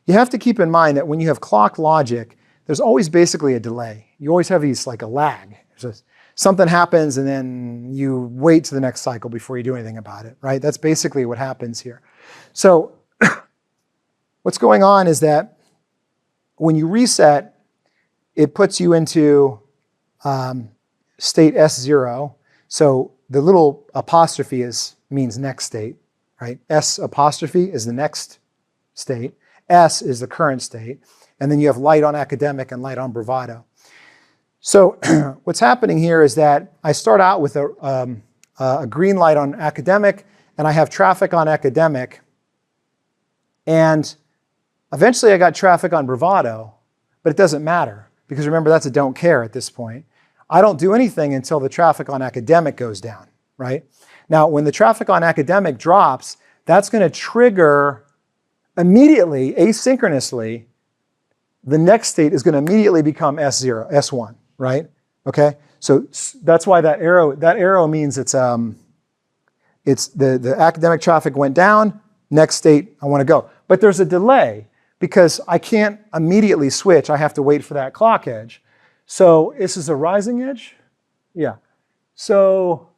you have to keep in mind that when you have clock logic, there's always basically a delay. You always have these like a lag. Something happens and then you wait to the next cycle before you do anything about it, right? That's basically what happens here. So what's going on is that when you reset, it puts you into state S0. So the little apostrophe means next state, right? S apostrophe is the next state. S is the current state. And then you have light on academic and light on Bravado. So what's happening here is that I start out with a green light on academic, and I have traffic on academic. And eventually I got traffic on Bravado, but it doesn't matter, because remember, that's a don't care at this point. I don't do anything until the traffic on academic goes down, right? Now, when the traffic on academic drops, that's going to trigger immediately, asynchronously, the next state is going to immediately become S0, S1, right? Okay, so that's why that arrow means it's the academic traffic went down, next state I want to go. But there's a delay because I can't immediately switch. I have to wait for that clock edge. So this is a rising edge? Yeah. So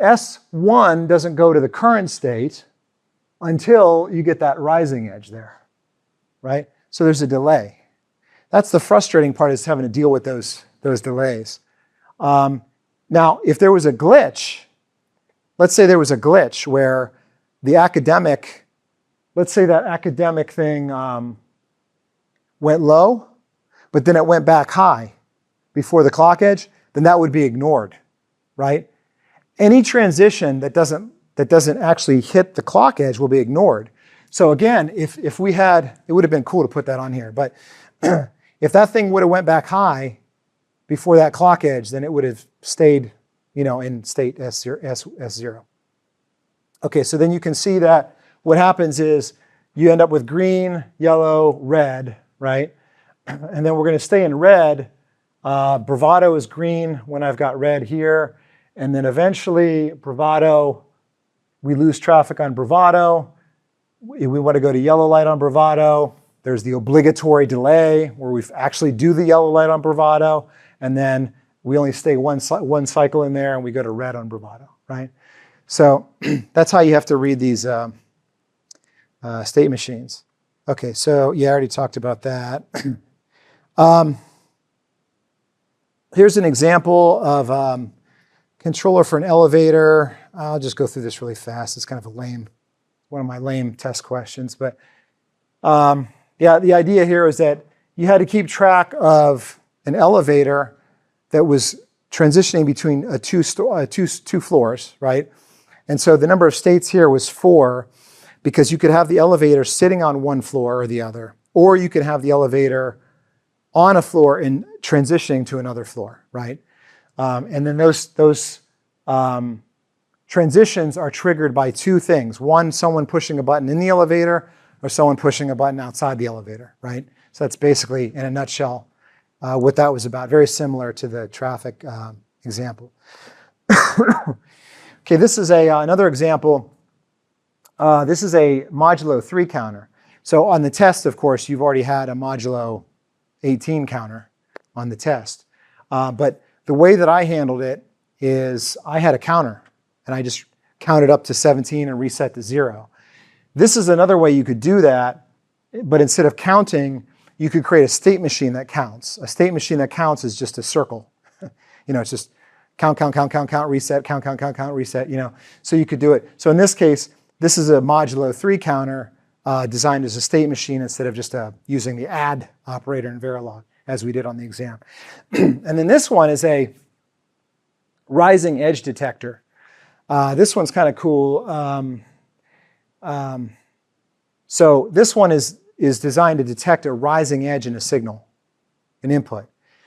S1 doesn't go to the current state until you get that rising edge there, right? So there's a delay. That's the frustrating part, is having to deal with those delays. Now, if there was a glitch, let's say there was a glitch where the academic, let's say that academic thing went low, but then it went back high before the clock edge, then that would be ignored, right? Any transition that doesn't actually hit the clock edge will be ignored. So again, if we had, it would have been cool to put that on here, but if that thing would have went back high before that clock edge, then it would have stayed, in state S0. Okay, so then you can see that what happens is you end up with green, yellow, red, right? And then we're going to stay in red. Bravado is green when I've got red here. And then eventually, Bravado, we lose traffic on Bravado. We want to go to yellow light on Bravado. There's the obligatory delay where we actually do the yellow light on Bravado. And then we only stay one cycle in there and we go to red on Bravado, right? So that's how you have to read these state machines. Okay, so yeah, I already talked about that. Here's an example of controller for an elevator. I'll just go through this really fast. It's kind of one of my lame test questions. But yeah, the idea here is that you had to keep track of an elevator that was transitioning between two floors, right? And so the number of states here was 4, because you could have the elevator sitting on one floor or the other, or you could have the elevator on a floor and transitioning to another floor, right? And then those transitions are triggered by 2 things. One, someone pushing a button in the elevator, or someone pushing a button outside the elevator, right? So that's basically, in a nutshell, what that was about. Very similar to the traffic example. Okay, this is another example. This is a modulo 3 counter. So on the test, of course, you've already had a modulo 18 counter on the test. But the way that I handled it is I had a counter, and I just counted up to 17 and reset to 0. This is another way you could do that, but instead of counting, you could create a state machine that counts. A state machine that counts is just a circle. It's just count, reset, count, reset, So you could do it. So in this case, this is a modulo 3 counter designed as a state machine instead of just using the add operator in Verilog, as we did on the exam. And then this one is a rising edge detector. This one's kind of cool. So this one is designed to detect a rising edge in a signal, an input.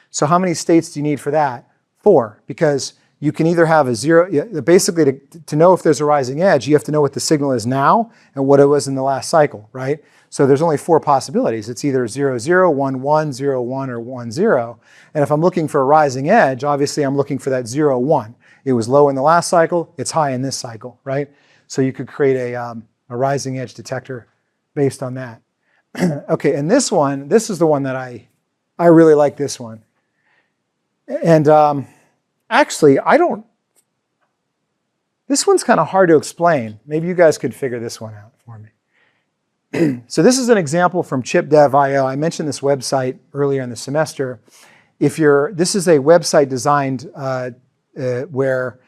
So how many states do you need for that? 4, because you can either have a 0, basically to know if there's a rising edge, you have to know what the signal is now and what it was in the last cycle, right? So there's only 4 possibilities. It's either 0, 0, 1, 1, 0, 1, or 1, 0. And if I'm looking for a rising edge, obviously I'm looking for that 0, 1. It was low in the last cycle, it's high in this cycle, right? So you could create a rising edge detector based on that. Okay, and this is the one that I really like this one. And actually, this one's kind of hard to explain. Maybe you guys could figure this one out for me. So this is an example from ChipDev.io. I mentioned this website earlier in the semester. This is a website designed where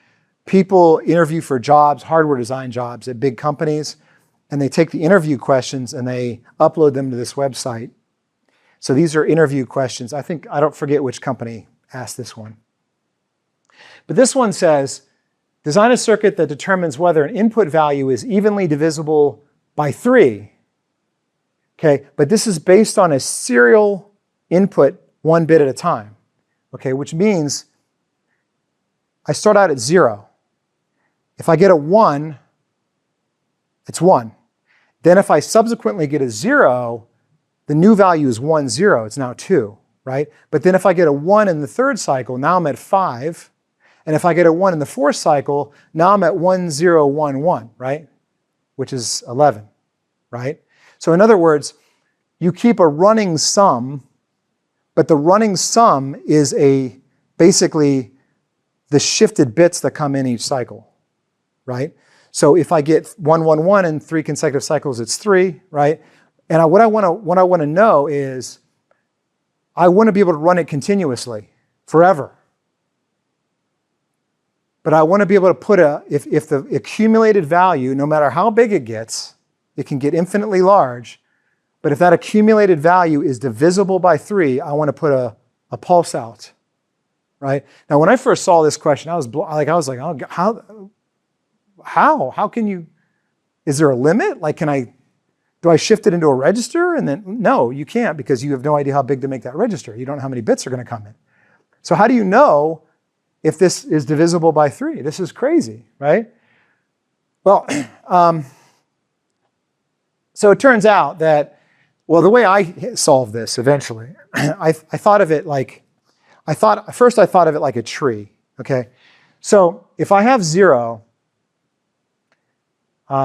people interview for jobs, hardware design jobs at big companies, and they take the interview questions and they upload them to this website. So these are interview questions. I don't forget which company asked this one. But this one says, design a circuit that determines whether an input value is evenly divisible by 3. Okay, but this is based on a serial input 1 bit at a time. Okay, which means I start out at 0. If I get a 1, it's 1. Then if I subsequently get a 0, the new value is 1, 0. It's now 2, right? But then if I get a 1 in the 3rd cycle, now I'm at 5. And if I get a 1 in the 4th cycle, now I'm at 1, 0, 1, 1, right? Which is 11, right? So in other words, you keep a running sum, but the running sum is basically the shifted bits that come in each cycle, right? So if I get 1, 1, 1 in 3 consecutive cycles, it's 3, right? And what I want to know is I want to be able to run it continuously, forever. But I want to be able to put if the accumulated value, no matter how big it gets, it can get infinitely large, But if that accumulated value is divisible by 3, I want to put a pulse out, right? Now, when I first saw this question, I was like, oh, how can you, is there a limit? Like, do I shift it into a register? And then, no, you can't, because you have no idea how big to make that register. You don't know how many bits are going to come in. So how do you know if this is divisible by 3? This is crazy, right? Well, so it turns out that, well, the way I solved this eventually, I thought of it like, first I thought of it like a tree, okay? So if I have 0, if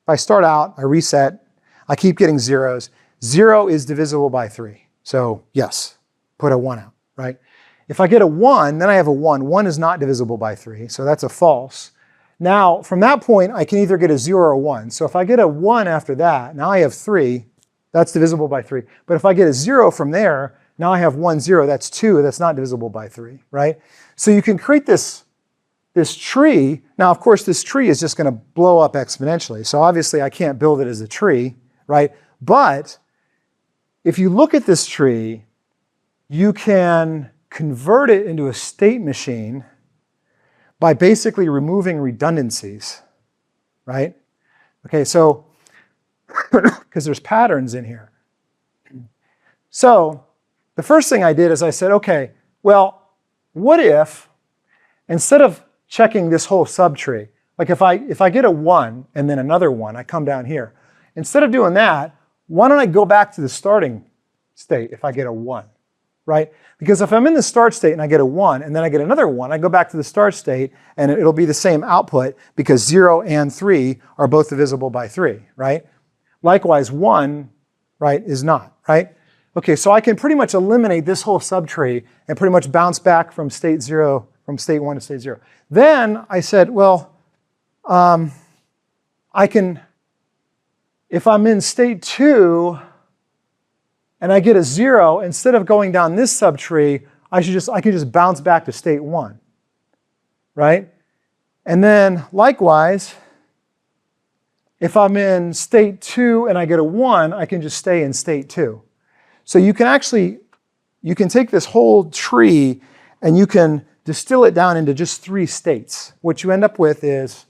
I start out, I reset, I keep getting zeros. 0 is divisible by 3. So yes, put a 1 out, right? If I get a 1, then I have a 1. 1 is not divisible by 3, so that's a false. Now, from that point, I can either get a 0 or a 1. So if I get a 1 after that, now I have 3. That's divisible by 3. But if I get a 0 from there, now I have 1, 0. That's 2. That's not divisible by 3, right? So you can create this tree. Now, of course, this tree is just going to blow up exponentially. So obviously, I can't build it as a tree, right? But if you look at this tree, you can convert it into a state machine by basically removing redundancies, right? Okay, so, because there's patterns in here. So the first thing I did is I said, okay, well, what if, instead of checking this whole subtree, like if I get a 1 and then another 1, I come down here. Instead of doing that, why don't I go back to the starting state if I get a 1, right? Because if I'm in the start state and I get a 1 and then I get another 1, I go back to the start state and it'll be the same output because 0 and 3 are both divisible by 3, right? Likewise, 1, right, is not, right? Okay, so I can pretty much eliminate this whole subtree and pretty much bounce back from state 0, from state 1 to state 0. Then I said, well, I can, if I'm in state 2, and I get a 0, instead of going down this subtree, I can just bounce back to state 1, right? And then likewise, if I'm in state 2 and I get a 1, I can just stay in state 2. So you can take this whole tree and you can distill it down into just 3 states. What you end up with is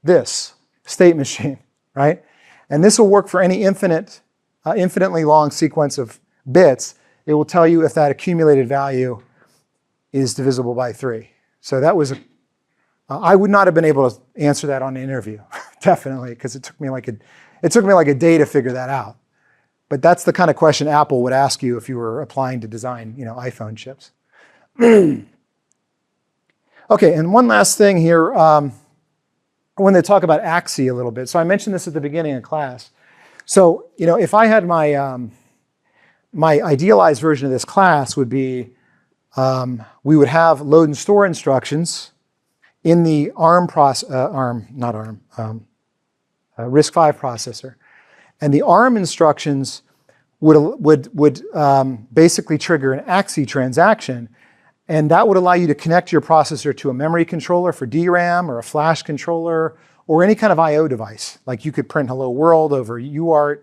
this state machine, right? And this will work for any infinitely long sequence of bits. It will tell you if that accumulated value is divisible by 3. So that was, I would not have been able to answer that on an interview, definitely, because it took me like a day to figure that out. But that's the kind of question Apple would ask you if you were applying to design, iPhone chips. Okay, and one last thing here. I wanted to talk about AXI a little bit. So I mentioned this at the beginning of class. So, if I had my idealized version of this class would be, we would have load and store instructions in the RISC-V processor. And the ARM instructions would basically trigger an AXI transaction. And that would allow you to connect your processor to a memory controller for DRAM or a flash controller or any kind of I/O device. Like you could print Hello World over UART.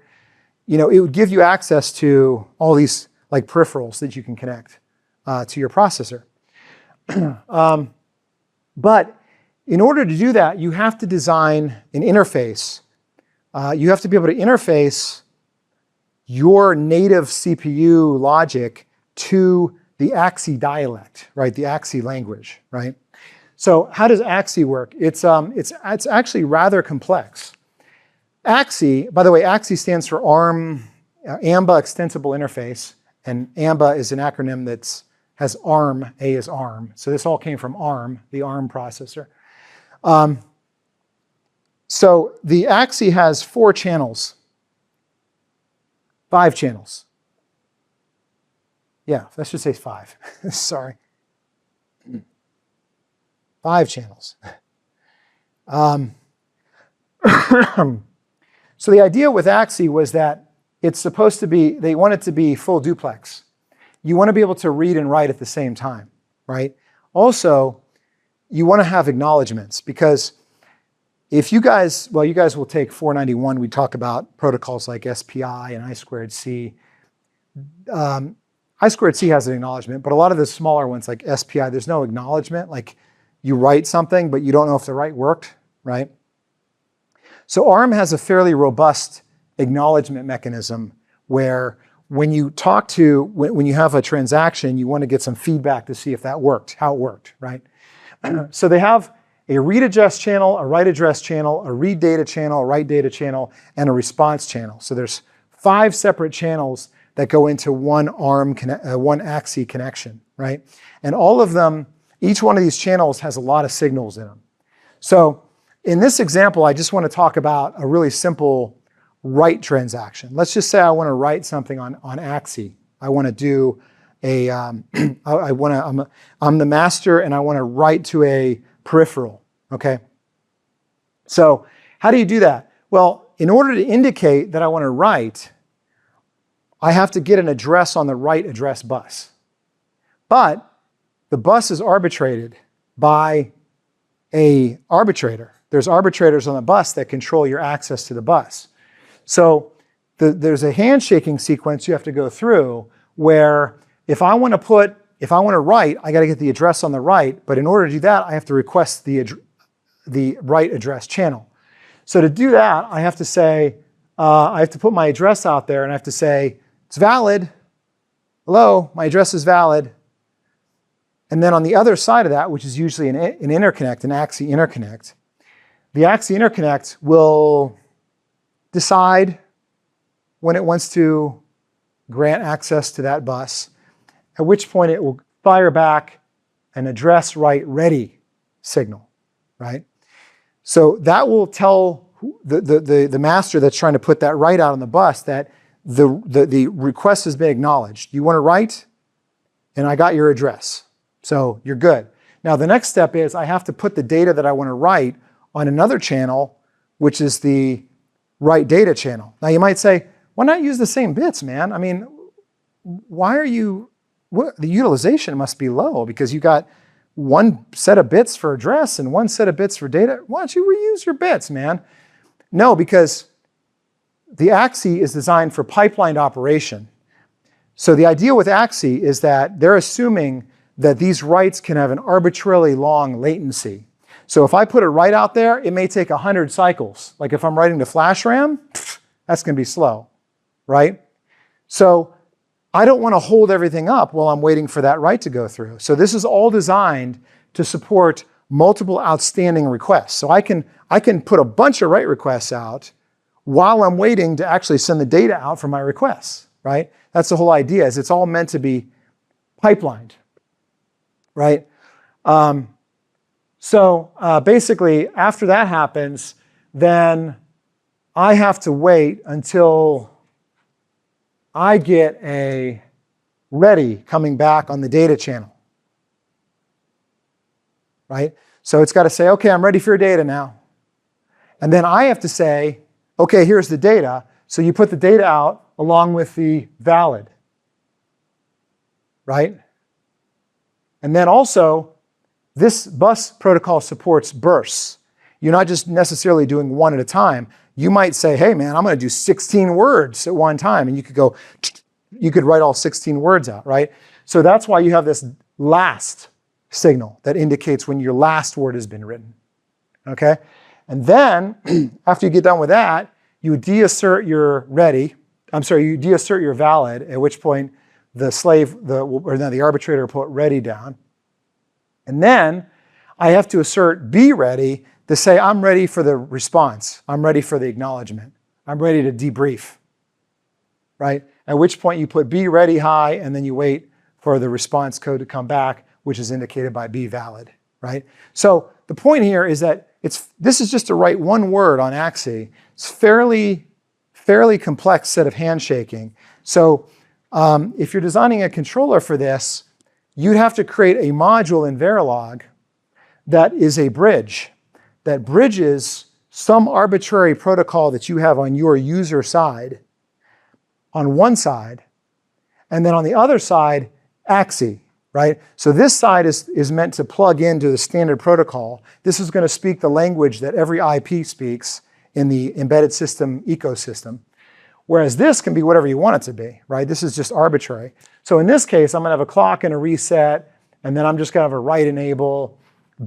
It would give you access to all these like peripherals that you can connect to your processor. But in order to do that, you have to design an interface. You have to be able to interface your native CPU logic to the AXI dialect, right? The AXI language, right? So how does AXI work? It's actually rather complex. AXI, by the way, AXI stands for ARM, AMBA Extensible Interface, and AMBA is an acronym that has ARM, A is ARM. So this all came from ARM, the ARM processor. So the AXI has 4 channels, 5 channels. Yeah, let's just say 5. Sorry. 5 channels. So the idea with AXI was that it's supposed to be, they want it to be full duplex. You want to be able to read and write at the same time, right? Also, you want to have acknowledgements because if you guys will take 491, we talk about protocols like SPI and I2C. I2C has an acknowledgement, but a lot of the smaller ones like SPI, there's no acknowledgement. Like you write something, but you don't know if the write worked, right? So ARM has a fairly robust acknowledgement mechanism where when you talk to, when you have a transaction, you want to get some feedback to see if that worked, how it worked, right? So they have a read address channel, a write address channel, a read data channel, a write data channel, and a response channel. So there's 5 separate channels that go into one one AXI connection, right? And all of them, each one of these channels has a lot of signals in them. So in this example, I just want to talk about a really simple write transaction. Let's just say I want to write something on AXI. I want to do a, I'm the master and I want to write to a peripheral, okay? So how do you do that? Well, in order to indicate that I want to write, I have to get an address on the write address bus. But the bus is arbitrated by an arbitrator. There's arbitrators on the bus that control your access to the bus. So there's a handshaking sequence you have to go through where if I want to write, I got to get the address on the write, but in order to do that, I have to request the write address channel. So to do that, I have to say, I have to put my address out there and I have to say, it's valid. Hello, my address is valid. And then on the other side of that, which is usually an interconnect, an AXI interconnect, the AXI interconnect will decide when it wants to grant access to that bus, at which point it will fire back an address write ready signal, right? So that will tell the master that's trying to put that write out on the bus that the request has been acknowledged. You want to write? And I got your address. So you're good. Now the next step is I have to put the data that I want to write on another channel, which is the write data channel. Now you might say, why not use the same bits, man? I mean, why are you, the utilization must be low because you got one set of bits for address and one set of bits for data. Why don't you reuse your bits, man? No, because the AXI is designed for pipelined operation. So the idea with AXI is that they're assuming that these writes can have an arbitrarily long latency. So if I put a write out there, it may take 100 cycles. Like if I'm writing to flash RAM, that's going to be slow, right? So I don't want to hold everything up while I'm waiting for that write to go through. So this is all designed to support multiple outstanding requests. So I can put a bunch of write requests out while I'm waiting to actually send the data out for my requests, right? That's the whole idea, is it's all meant to be pipelined, right? Basically, after that happens, then I have to wait until I get a ready coming back on the data channel, right? So it's got to say, okay, I'm ready for your data now. And then I have to say, okay, here's the data. So you put the data out along with the valid, right? And then also, this bus protocol supports bursts. You're not just necessarily doing one at a time. You might say, hey man, I'm going to do 16 words at one time. And you could write all 16 words out, right? So that's why you have this last signal that indicates when your last word has been written, okay? And then, after you get done with that, you deassert your you deassert your valid, at which point the arbitrator will put ready down. And then I have to assert be ready to say I'm ready for the response. I'm ready for the acknowledgement. I'm ready to debrief, right? At which point you put be ready high and then you wait for the response code to come back, which is indicated by be valid, right? So the point here is that this is just to write one word on AXI. It's fairly complex set of handshaking. So if you're designing a controller for this, you'd have to create a module in Verilog that is a bridge that bridges some arbitrary protocol that you have on your user side on one side, and then on the other side, AXI, right? So this side is meant to plug into the standard protocol. This is going to speak the language that every IP speaks in the embedded system ecosystem. Whereas this can be whatever you want it to be, right? This is just arbitrary. So in this case, I'm going to have a clock and a reset, and then I'm just going to have a write enable,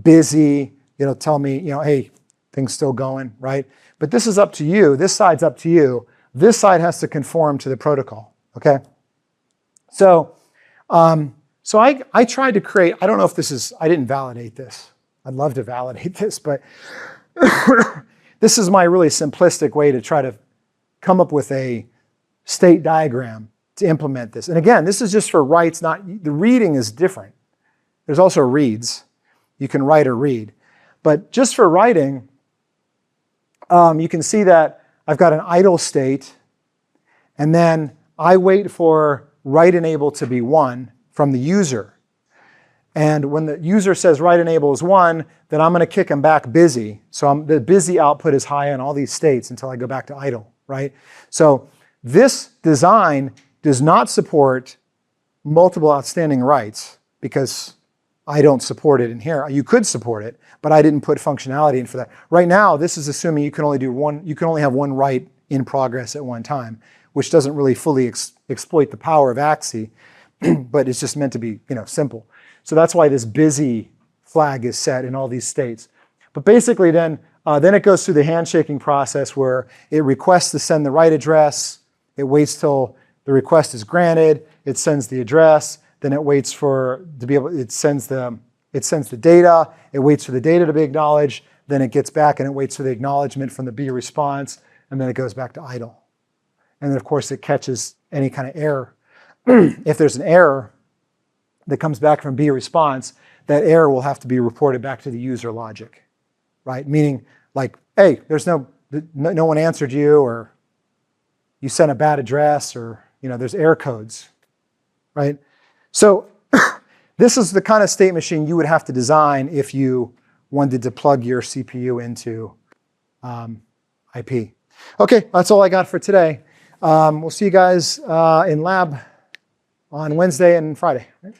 busy, tell me, hey, things still going, right? But this is up to you. This side's up to you. This side has to conform to the protocol, okay? So I tried to create, I don't know if this is, I didn't validate this. I'd love to validate this, but this is my really simplistic way to try to come up with a state diagram to implement this. And again, this is just for writes, the reading is different. There's also reads. You can write or read. But just for writing, you can see that I've got an idle state, and then I wait for write enable to be 1 from the user. And when the user says write enable is 1, then I'm going to kick him back busy. So the busy output is high on all these states until I go back to idle, right? So this design does not support multiple outstanding writes because I don't support it in here. You could support it, but I didn't put functionality in for that. Right now, this is assuming you can only have one write in progress at one time, which doesn't really fully exploit the power of AXI, but it's just meant to be, simple. So that's why this busy flag is set in all these states. But basically then it goes through the handshaking process where it requests to send the write address, it waits till the request is granted, it sends the address, then it waits it sends the data, it waits for the data to be acknowledged, then it gets back and it waits for the acknowledgement from the B response, and then it goes back to idle. And then of course it catches any kind of error. If there's an error that comes back from B response, that error will have to be reported back to the user logic, right? Meaning like, hey, there's no one answered you, or you sent a bad address, or there's error codes, right? So this is the kind of state machine you would have to design if you wanted to plug your CPU into IP. Okay, that's all I got for today. We'll see you guys in lab on Wednesday and Friday. Right?